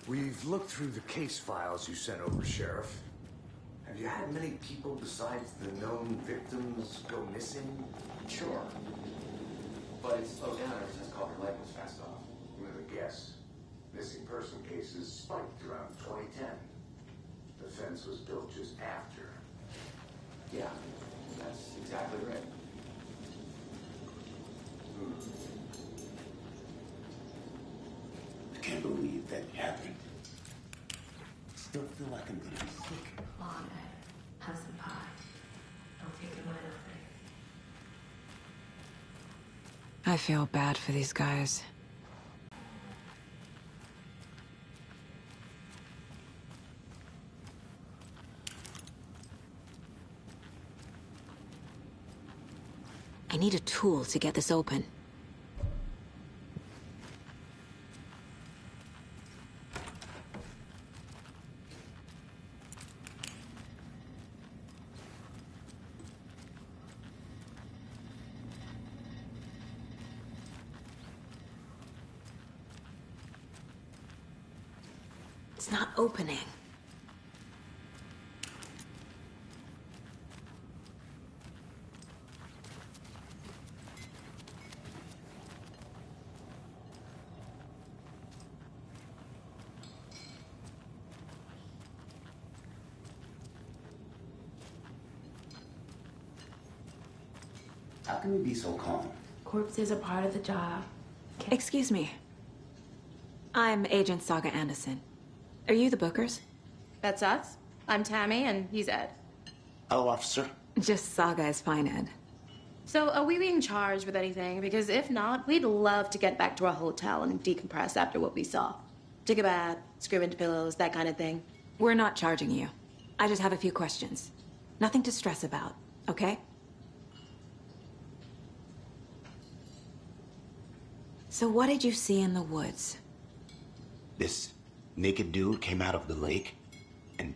We've looked through the case files you sent over, Sheriff. Have you had many people besides the known victims go missing? Sure. But it's slowed down ever since Calder Lake was fast off. With a guess. Missing person cases spiked around 2010. The fence was built just after. Yeah, that's exactly right. can't believe that happened. Still feel like I'm gonna be sick. Come on, Ed. Have some pie. Don't take your mind off it. I feel bad for these guys. I need a tool to get this open. It's not opening. How can you be so calm? Corpses are part of the job. Excuse me. I'm Agent Saga Anderson. Are you the Bookers? That's us. I'm Tammy, and he's Ed. Hello, officer. Just Saga is fine, Ed. So, are we being charged with anything? Because if not, we'd love to get back to our hotel and decompress after what we saw. Take a bath, scream into pillows, that kind of thing. We're not charging you. I just have a few questions. Nothing to stress about, okay? So what did you see in the woods? This naked dude came out of the lake, and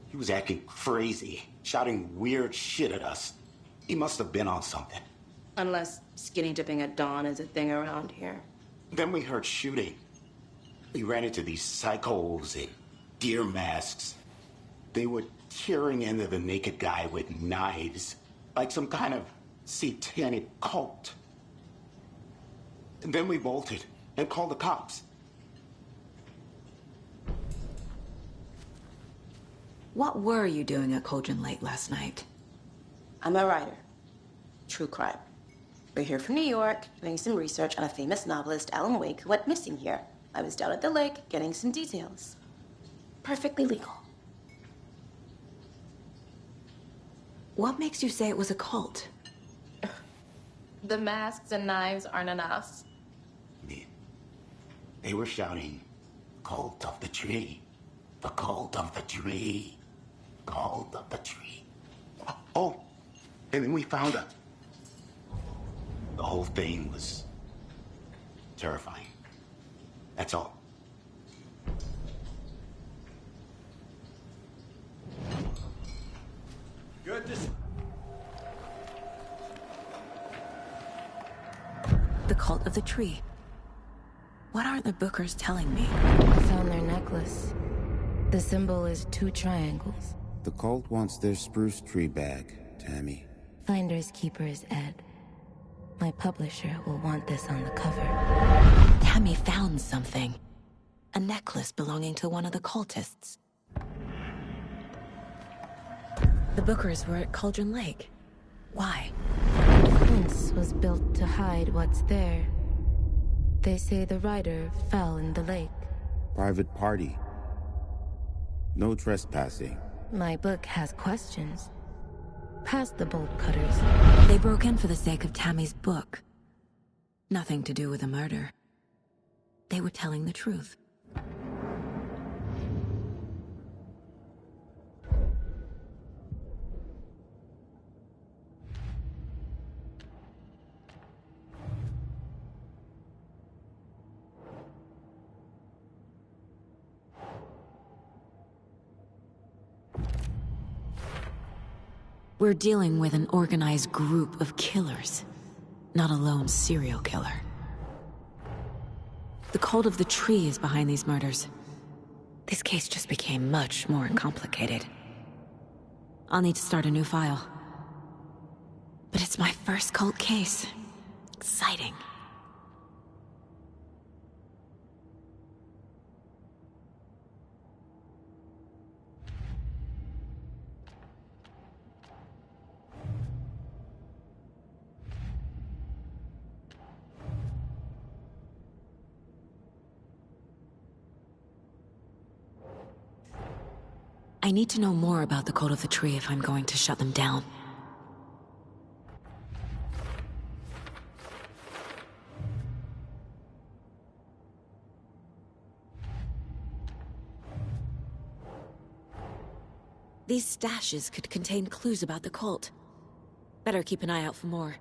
he was acting crazy, shouting weird shit at us. He must have been on something. Unless skinny dipping at dawn is a thing around here. Then we heard shooting. We ran into these psychos in deer masks. They were tearing into the naked guy with knives, like some kind of satanic cult. And then we bolted and called the cops. What were you doing at Cauldron Lake last night? I'm a writer. True crime. We're here from New York, doing some research on a famous novelist, Alan Wake, who went missing here. I was down at the lake, getting some details. Perfectly legal. What makes you say it was a cult? The masks and knives aren't enough. They were shouting, "Cult of the tree, the cult of the tree, cult of the tree." Oh, and then we found her. The whole thing was terrifying. That's all. Good to see. The cult of the tree. What aren't the Bookers telling me? I found their necklace. The symbol is 2 triangles. The cult wants their spruce tree back, Tammy. Finders keepers, Ed. My publisher will want this on the cover. Tammy found something. A necklace belonging to one of the cultists. The Bookers were at Cauldron Lake. Why? The fence was built to hide what's there. They say the rider fell in the lake. Private party. No trespassing. My book has questions. Past the bolt cutters. They broke in for the sake of Tammy's book. Nothing to do with the murder. They were telling the truth. We're dealing with an organized group of killers, not a lone serial killer. The cult of the tree is behind these murders. This case just became much more complicated. I'll need to start a new file. But it's my first cult case. Exciting. I need to know more about the Cult of the Tree if I'm going to shut them down. These stashes could contain clues about the cult. Better keep an eye out for more.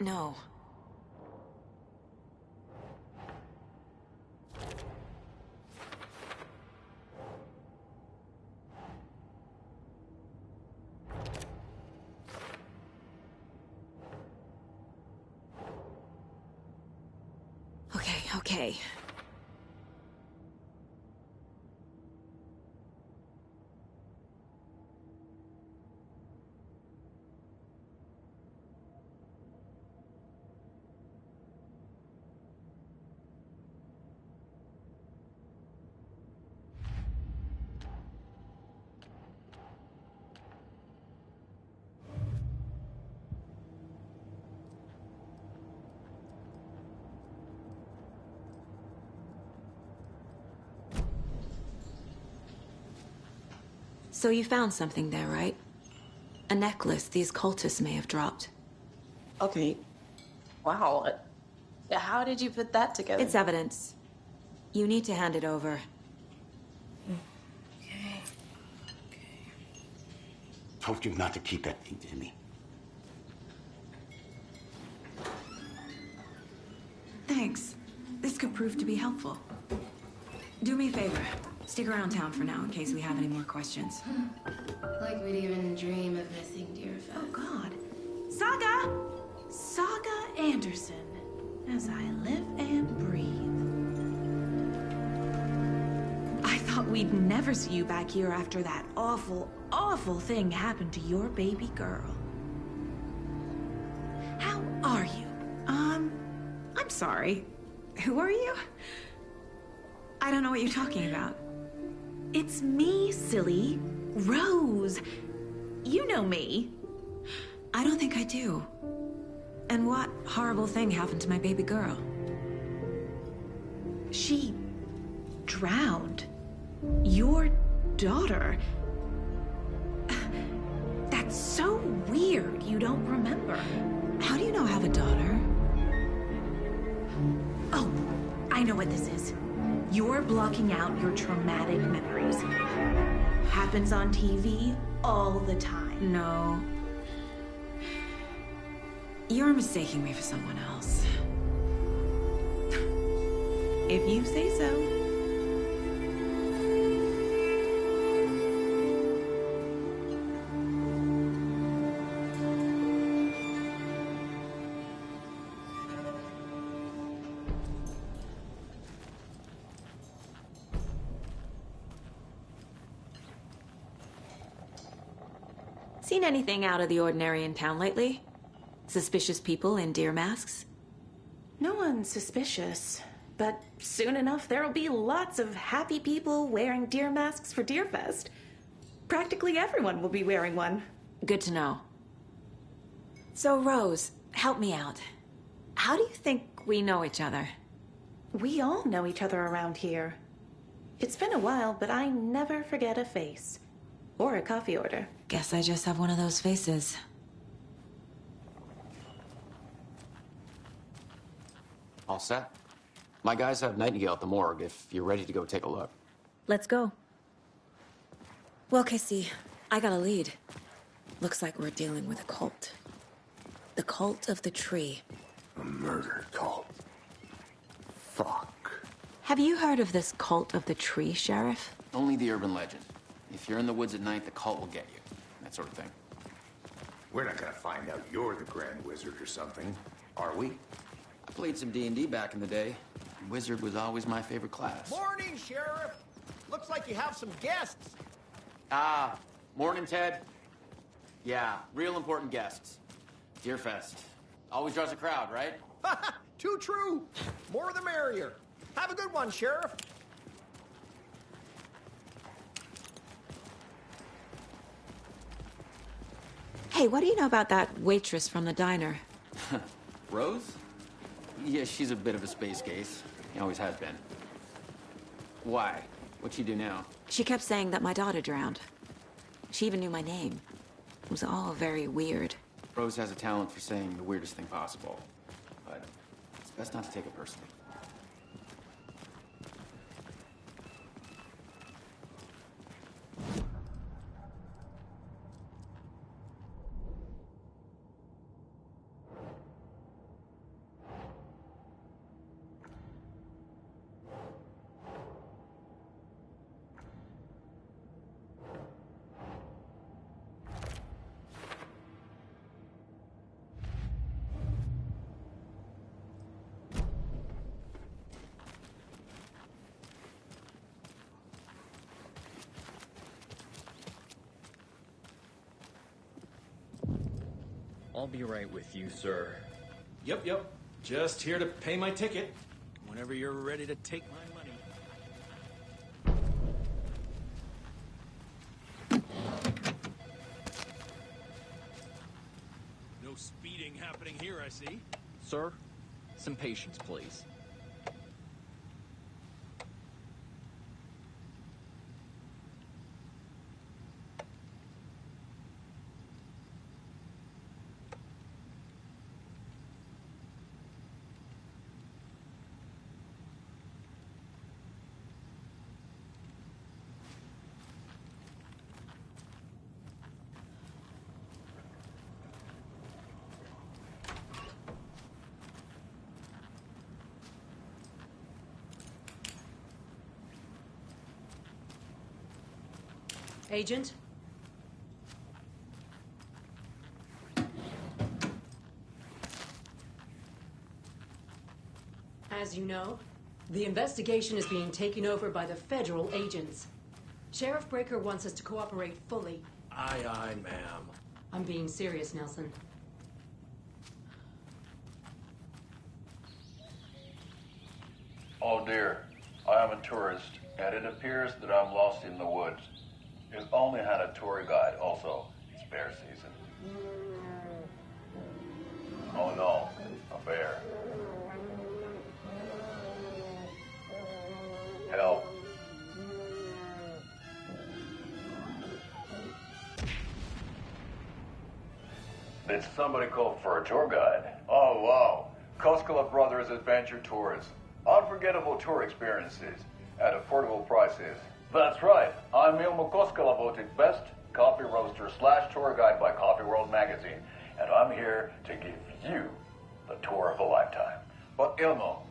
No. Okay. So you found something there, right? A necklace these cultists may have dropped. Okay. Wow. How did you put that together? It's evidence. You need to hand it over. Okay. Told you not to keep that thing to me. Thanks. This could prove to be helpful. Do me a favor. Stick around town for now in case we have any more questions. Like we'd even dream of missing Deerfest. Oh, God. Saga Anderson. As I live and breathe. I thought we'd never see you back here after that awful, awful thing happened to your baby girl. How are you? I'm sorry. Who are you? I don't know what you're talking about. It's me, silly. Rose. You know me. I don't think I do. And what horrible thing happened to my baby girl? She drowned. Your daughter. That's so weird you don't remember. How do you know I have a daughter? Oh, I know what this is. You're blocking out your traumatic memories. Happens on TV all the time. No. You're mistaking me for someone else. If you say so. Seen anything out of the ordinary in town lately? Suspicious people in deer masks? No one's suspicious, but soon enough there'll be lots of happy people wearing deer masks for Deerfest. Practically everyone will be wearing one. Good to know. So, Rose, help me out. How do you think we know each other? We all know each other around here. It's been a while, but I never forget a face. Or a coffee order. Guess I just have one of those faces. All set. My guys have Nightingale at the morgue if you're ready to go take a look. Let's go. Well, Casey, I got a lead. Looks like we're dealing with a cult. The Cult of the Tree. A murder cult. Fuck. Have you heard of this Cult of the Tree, Sheriff? Only the urban legend. If you're in the woods at night, the cult will get you. That sort of thing. We're not gonna find out you're the Grand Wizard or something. Are we? I played some D&D back in the day. Wizard was always my favorite class. Morning, Sheriff. Looks like you have some guests. Ah, morning, Ted. Yeah, real important guests. Deerfest. Always draws a crowd, right? Too true. More the merrier. Have a good one, Sheriff. Hey, what do you know about that waitress from the diner? Rose? Yeah, she's a bit of a space case. He always has been. Why? What'd she do now? She kept saying that my daughter drowned. She even knew my name. It was all very weird. Rose has a talent for saying the weirdest thing possible. But it's best not to take it personally. I'll be right with you, sir. Yep. Just here to pay my ticket. Whenever you're ready to take my money. No speeding happening here, I see. Sir, some patience, please. Agent? As you know, the investigation is being taken over by the federal agents. Sheriff Breaker wants us to cooperate fully. Aye, ma'am. I'm being serious, Nelson. Oh dear, I am a tourist, and it appears that I'm lost in the woods. I've only had a tour guide, also. It's bear season. Oh no, a bear. Help. Did somebody call for a tour guide? Oh wow, Koskela Brothers Adventure Tours. Unforgettable tour experiences at affordable prices. That's right. I'm Ilmo Koskela, voted best coffee roaster / tour guide by Coffee World magazine, and I'm here to give you the tour of a lifetime. But Ilmo,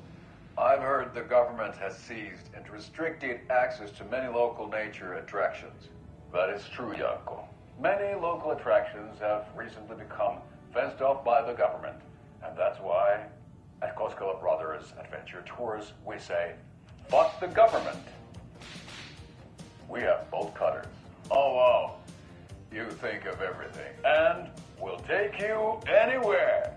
I've heard the government has seized and restricted access to many local nature attractions. That is true, Janko. Many local attractions have recently become fenced off by the government, and that's why at Koskela Brothers Adventure Tours we say, fuck the government. We have bolt cutters. Oh, wow. You think of everything. And we'll take you anywhere.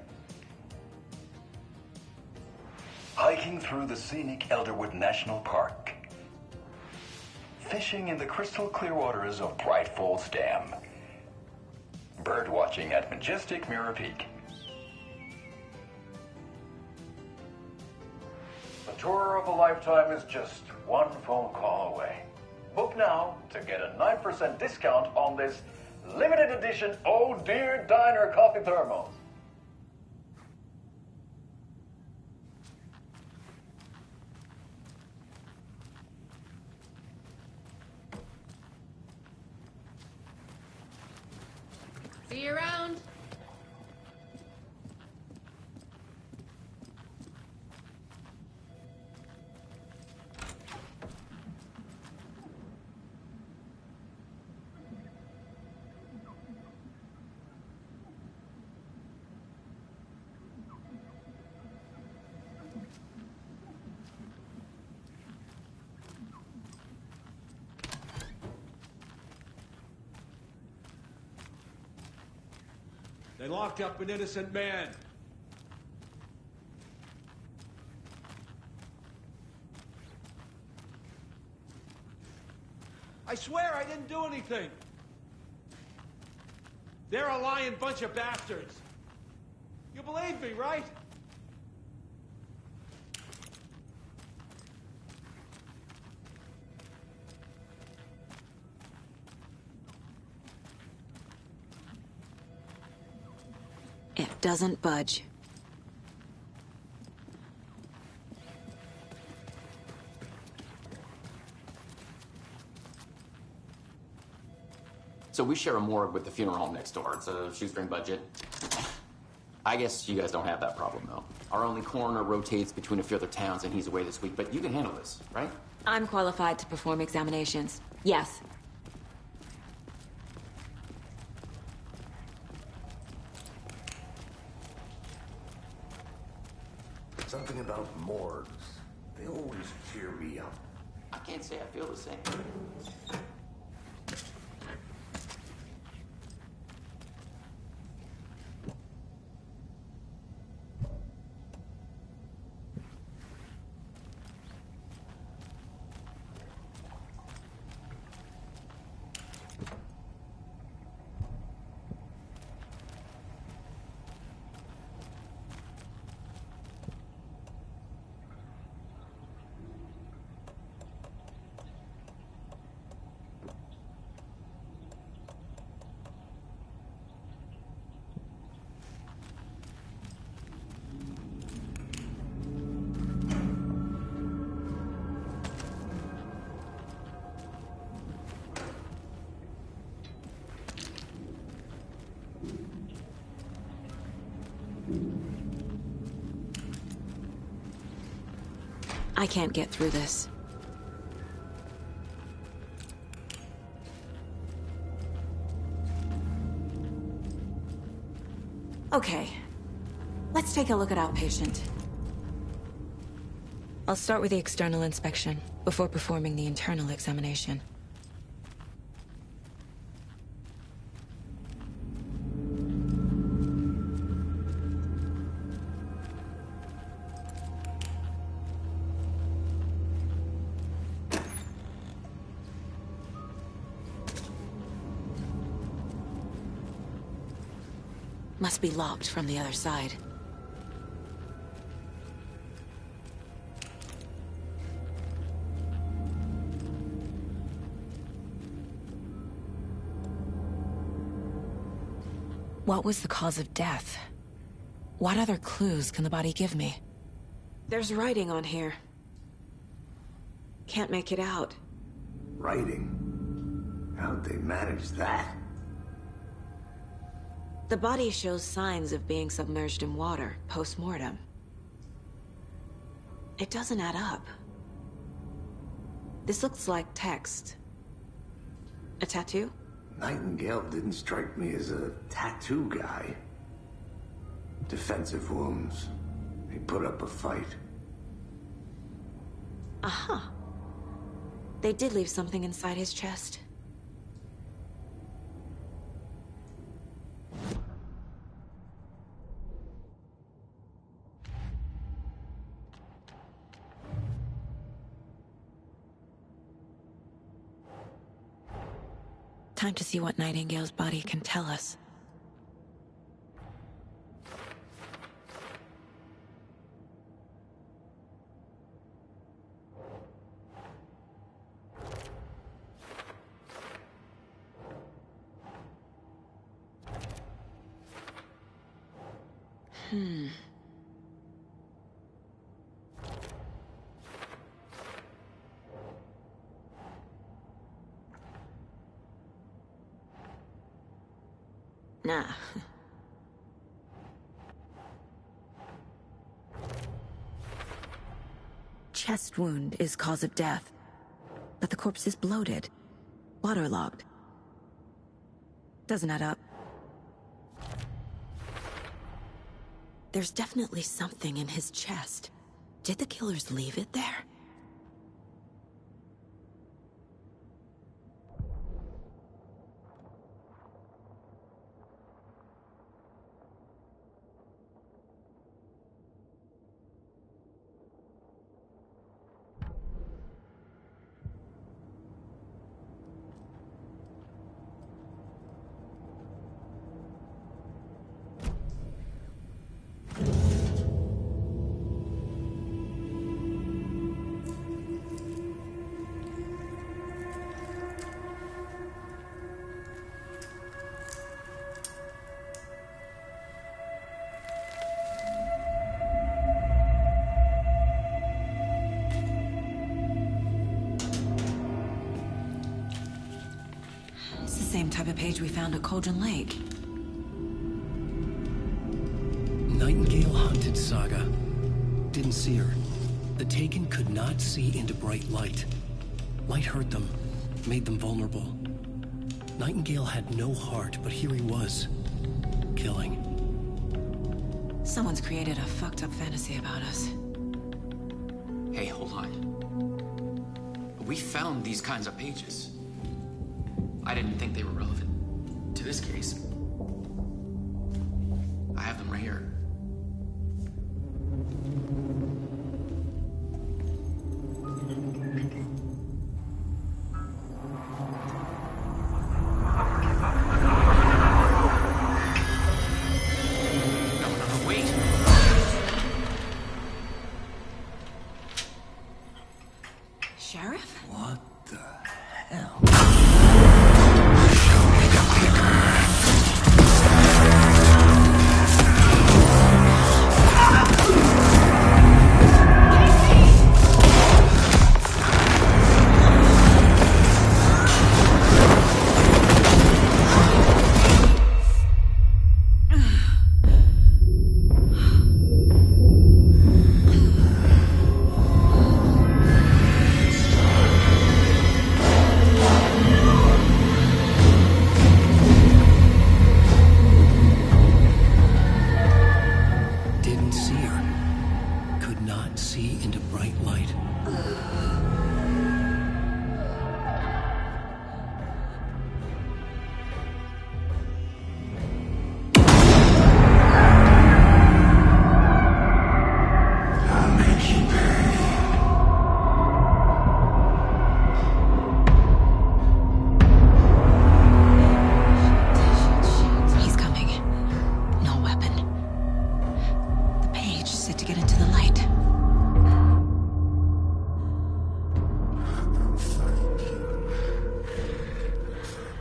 Hiking through the scenic Elderwood National Park. Fishing in the crystal clear waters of Bright Falls Dam. Bird watching at majestic Mirror Peak. The tour of a lifetime is just one phone call away. Book now to get a 9% discount on this limited edition Oh Dear Diner coffee thermos. See you around. They locked up an innocent man. I swear I didn't do anything. They're a lying bunch of bastards. You believe me, right? It doesn't budge. So we share a morgue with the funeral home next door. It's a shoestring budget. I guess you guys don't have that problem, though. Our only coroner rotates between a few other towns, and he's away this week, but you can handle this, right? I'm qualified to perform examinations. Yes. Something about morgues. They always cheer me up. I can't say I feel the same. I can't get through this. Okay. Let's take a look at outpatient. I'll start with the external inspection before performing the internal examination. Must be locked from the other side. What was the cause of death? What other clues can the body give me? There's writing on here. Can't make it out. Writing? How'd they manage that? The body shows signs of being submerged in water, post-mortem. It doesn't add up. This looks like text. A tattoo? Nightingale didn't strike me as a tattoo guy. Defensive wounds. He put up a fight. Aha. They did leave something inside his chest. Time to see what Nightingale's body can tell us. Nah. Chest wound is cause of death, but the corpse is bloated, waterlogged. Doesn't add up. There's definitely something in his chest. Did the killers leave it there? same type of page we found at Cauldron Lake. Nightingale hunted Saga. Didn't see her. The Taken could not see into bright light. Light hurt them, made them vulnerable. Nightingale had no heart, but here he was, killing. Someone's created a fucked up fantasy about us. Hey, hold on. We found these kinds of pages. I didn't think they were relevant to this case. I have them right here.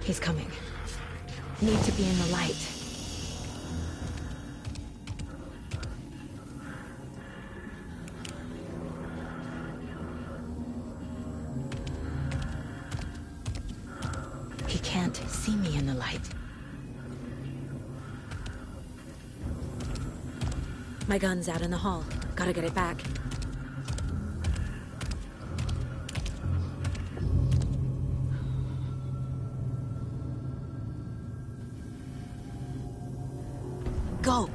He's coming. Need to be in the light. He can't see me in the light. My gun's out in the hall. Gotta get it back. Go!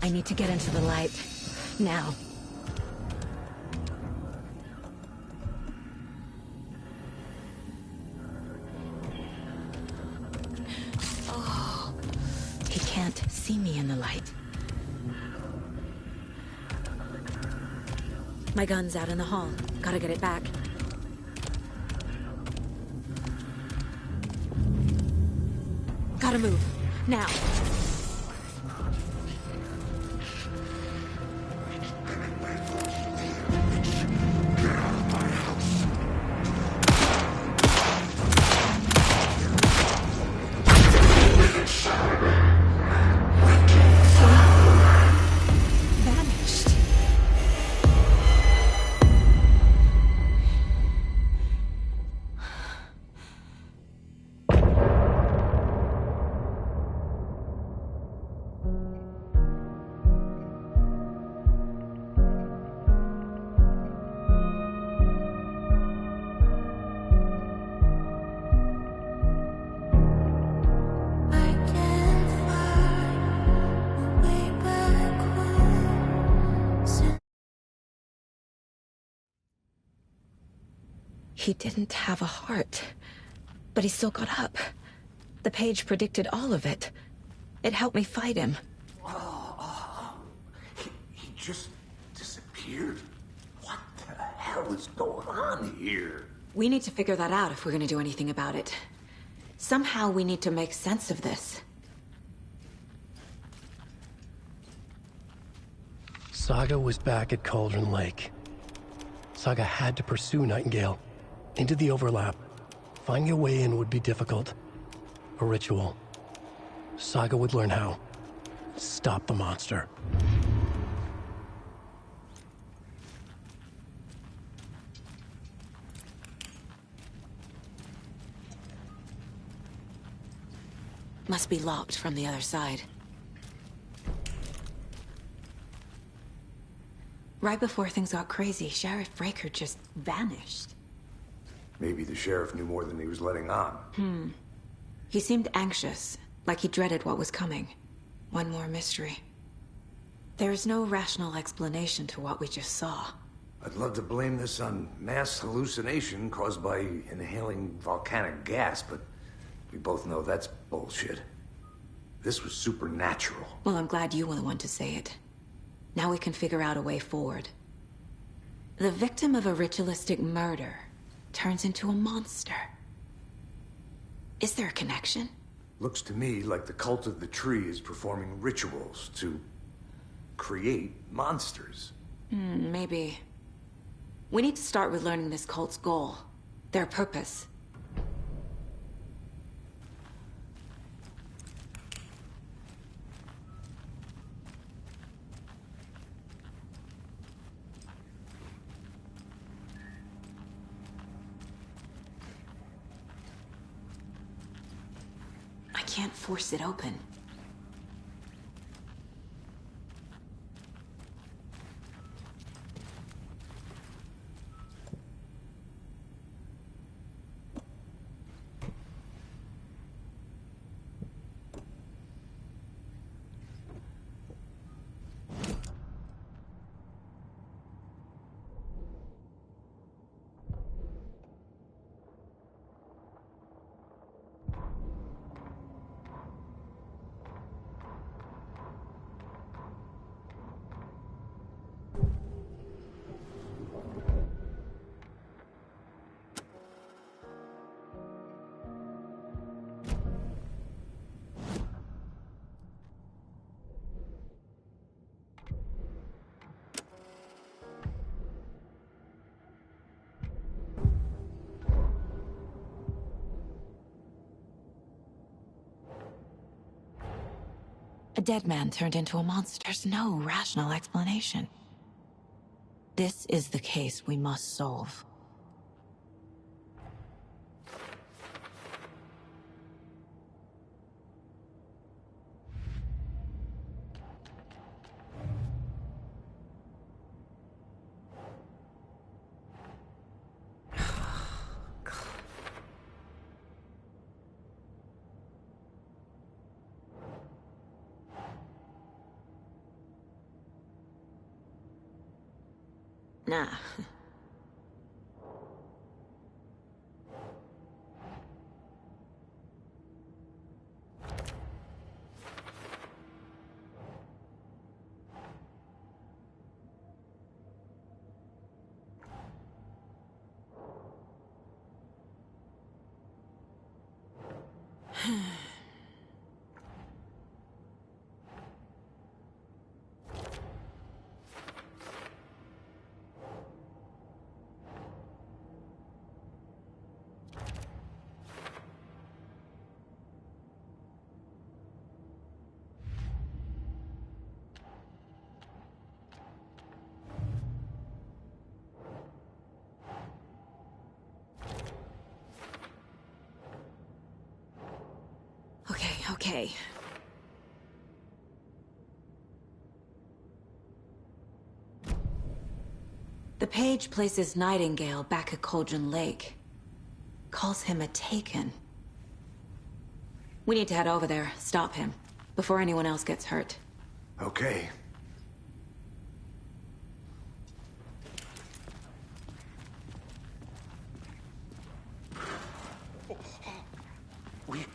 I need to get into the light. Now. Oh. He can't see me in the light. My gun's out in the hall. Gotta get it back. Gotta move. Now. He didn't have a heart, but he still got up. The page predicted all of it. It helped me fight him. He just disappeared? What the hell is going on here? We need to figure that out if we're gonna do anything about it. Somehow we need to make sense of this. Saga was back at Cauldron Lake. Saga had to pursue Nightingale. Into the overlap. Finding a way in would be difficult. A ritual. Saga would learn how. Stop the monster. Must be locked from the other side. Right before things got crazy, Sheriff Breaker just vanished. Maybe the sheriff knew more than he was letting on. He seemed anxious, like he dreaded what was coming. One more mystery. There is no rational explanation to what we just saw. I'd love to blame this on mass hallucination caused by inhaling volcanic gas, but we both know that's bullshit. This was supernatural. Well, I'm glad you were the one to say it. Now we can figure out a way forward. The victim of a ritualistic murder turns into a monster. Is there a connection? Looks to me like the cult of the tree is performing rituals to create monsters. Maybe. We need to start with learning this cult's goal. Their purpose. I can't force it open. A dead man turned into a monster. There's no rational explanation. This is the case we must solve. Nah. Okay. The page places Nightingale back at Cauldron Lake. Calls him a Taken. We need to head over there, stop him, before anyone else gets hurt. Okay.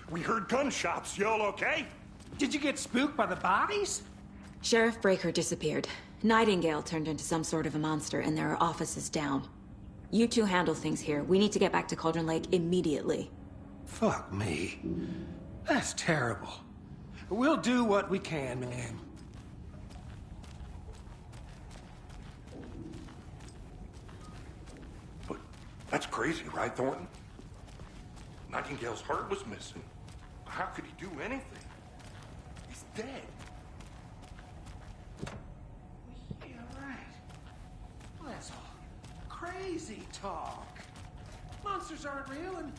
We heard gunshots. You all okay? Did you get spooked by the bodies? Sheriff Breaker disappeared. Nightingale turned into some sort of a monster, and there are offices down. You two handle things here. We need to get back to Cauldron Lake immediately. Fuck me. That's terrible. We'll do what we can, ma'am. But that's crazy, right, Thornton? Nightingale's heart was missing. How could he do anything? He's dead. Yeah, right. Well, that's all crazy talk. Monsters aren't real, and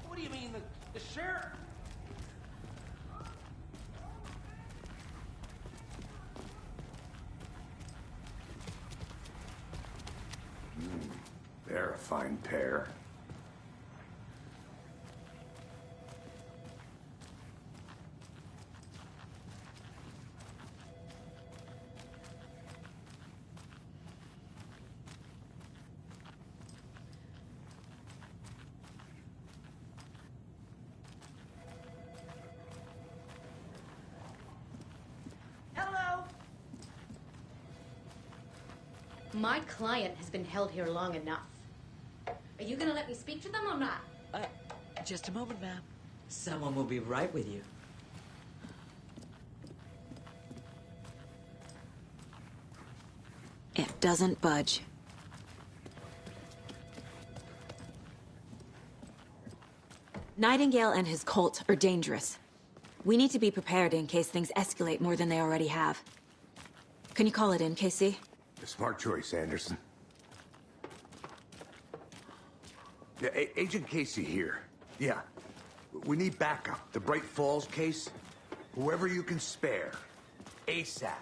what do you mean, the sheriff? They're a fine pair. Hello. My client has been held here long enough. Are you gonna let me speak to them or not? Just a moment, ma'am. Someone will be right with you. It doesn't budge. Nightingale and his cult are dangerous. We need to be prepared in case things escalate more than they already have. Can you call it in, Casey? A smart choice, Anderson. Yeah, Agent Casey here. Yeah. We need backup. The Bright Falls case. Whoever you can spare. ASAP.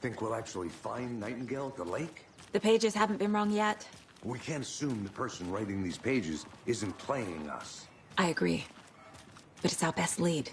Think we'll actually find Nightingale at the lake? The pages haven't been wrong yet. We can't assume the person writing these pages isn't playing us. I agree. But it's our best lead.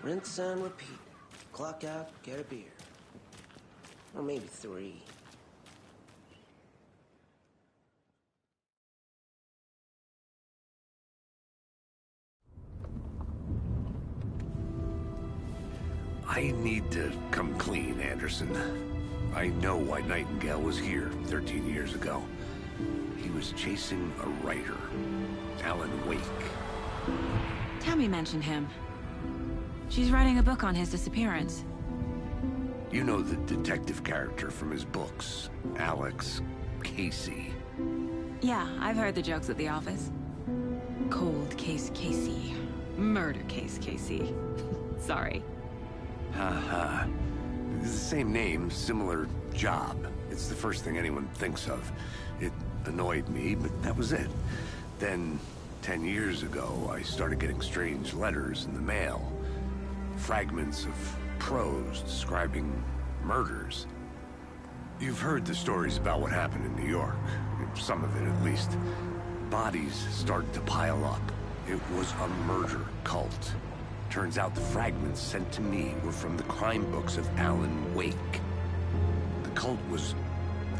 Rinse and repeat. Clock out, get a beer. Or maybe 3. I need to come clean, Anderson. I know why Nightingale was here 13 years ago. He was chasing a writer, Alan Wake. Tammy mentioned him. She's writing a book on his disappearance. You know the detective character from his books, Alex Casey. Yeah, I've heard the jokes at the office. Cold case Casey. Murder case Casey. Sorry. Haha. It's the same name, similar job. It's the first thing anyone thinks of. It annoyed me, but that was it. Then, 10 years ago, I started getting strange letters in the mail. Fragments of prose describing murders. You've heard the stories about what happened in New York. Some of it, at least. Bodies started to pile up. It was a murder cult. Turns out the fragments sent to me were from the crime books of Alan Wake. The cult was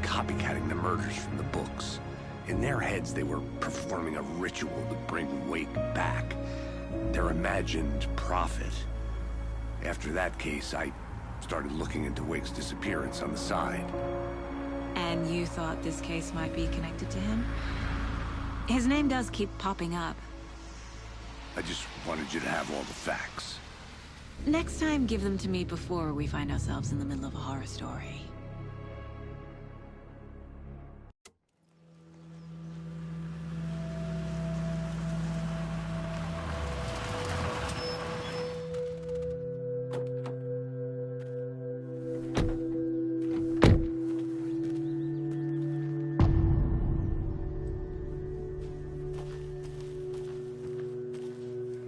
copycatting the murders from the books. In their heads, they were performing a ritual to bring Wake back. Their imagined prophet. After that case, I started looking into Wake's disappearance on the side. And you thought this case might be connected to him? His name does keep popping up. I just wanted you to have all the facts. Next time, give them to me before we find ourselves in the middle of a horror story.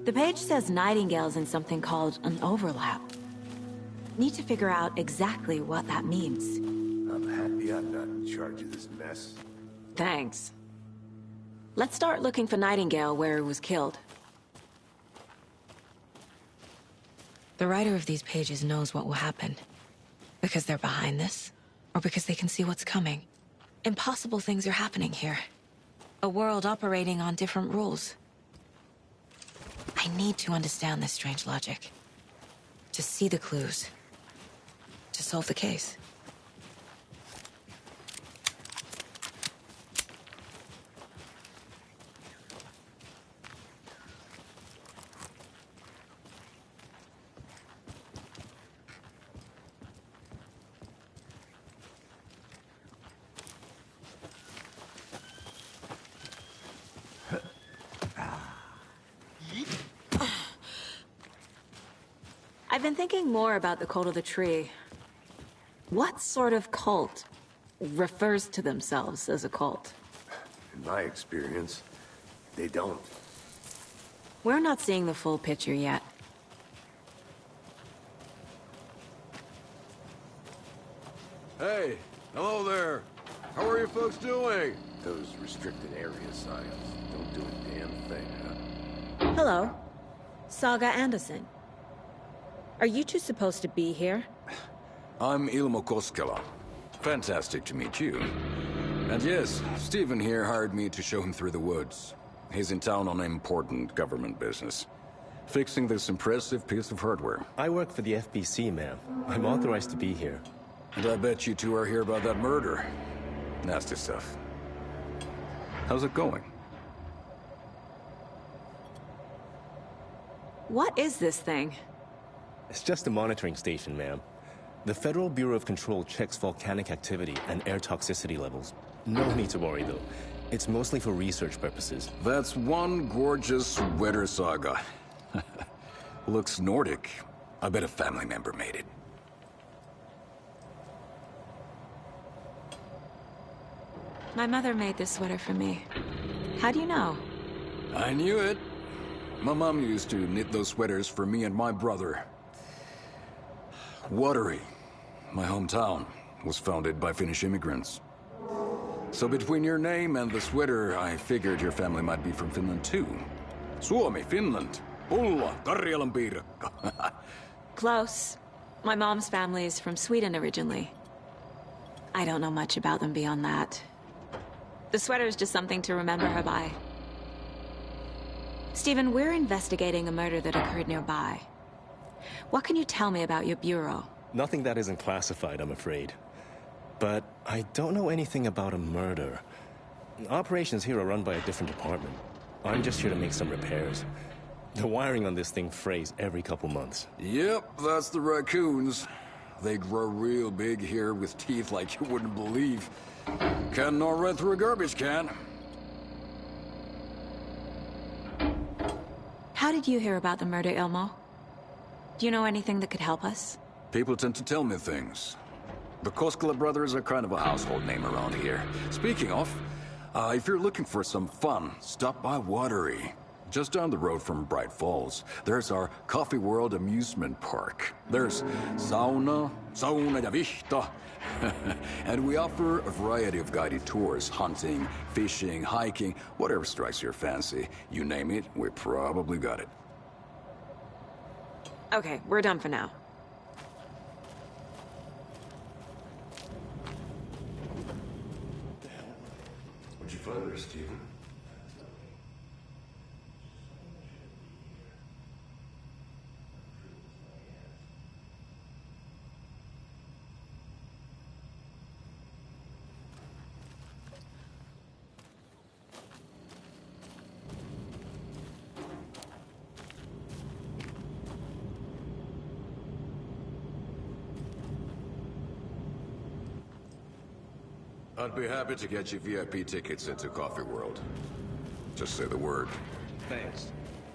The page says Nightingale's in something called an overlap. Need to figure out exactly what that means. I'm happy I'm not in charge of this mess. Thanks. Let's start looking for Nightingale where he was killed. The writer of these pages knows what will happen. Because they're behind this, or because they can see what's coming. Impossible things are happening here. A world operating on different rules. I need to understand this strange logic. To see the clues. To solve the case. I've been thinking more about the Cult of the Tree. What sort of cult refers to themselves as a cult? In my experience, they don't. We're not seeing the full picture yet. Hey, hello there. How are you folks doing? Those restricted area signs don't do a damn thing, huh? Hello. Saga Anderson. Are you two supposed to be here? I'm Ilmo Koskela. Fantastic to meet you. And yes, Stephen here hired me to show him through the woods. He's in town on important government business. Fixing this impressive piece of hardware. I work for the FBC, ma'am. I'm authorized to be here. And I bet you two are here about that murder. Nasty stuff. How's it going? What is this thing? It's just a monitoring station, ma'am. The Federal Bureau of Control checks volcanic activity and air toxicity levels. No need to worry, though. It's mostly for research purposes. That's one gorgeous weather saga. Looks Nordic. I bet a family member made it. My mother made this sweater for me. How do you know? I knew it. My mom used to knit those sweaters for me and my brother. Watery, my hometown, was founded by Finnish immigrants. So between your name and the sweater, I figured your family might be from Finland too. Suomi, Finland. Ulla, Karjalan piirakka. Close. My mom's family is from Sweden originally. I don't know much about them beyond that. The sweater is just something to remember her by. Stephen, we're investigating a murder that occurred nearby. What can you tell me about your bureau? Nothing that isn't classified, I'm afraid. But I don't know anything about a murder. Operations here are run by a different department. I'm just here to make some repairs. The wiring on this thing frays every couple months. Yep, that's the raccoons. They grow real big here with teeth like you wouldn't believe. Can nor run through a garbage can. How did you hear about the murder, Ilmo? Do you know anything that could help us? People tend to tell me things. The Koskela brothers are kind of a household name around here. Speaking of, if you're looking for some fun, stop by Watery. Just down the road from Bright Falls, there's our Coffee World amusement park. There's sauna ja vihta. And we offer a variety of guided tours, hunting, fishing, hiking, whatever strikes your fancy. You name it, we probably got it. Okay, we're done for now. What'd you find there, Stephen? I'd be happy to get you VIP tickets into Coffee World. Just say the word. Thanks,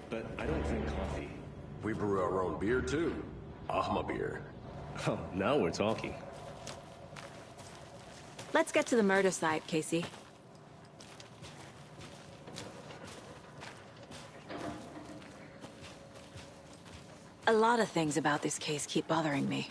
but I don't drink coffee. We brew our own beer, too. Ahma beer. Oh, now we're talking. Let's get to the murder site, Casey. A lot of things about this case keep bothering me.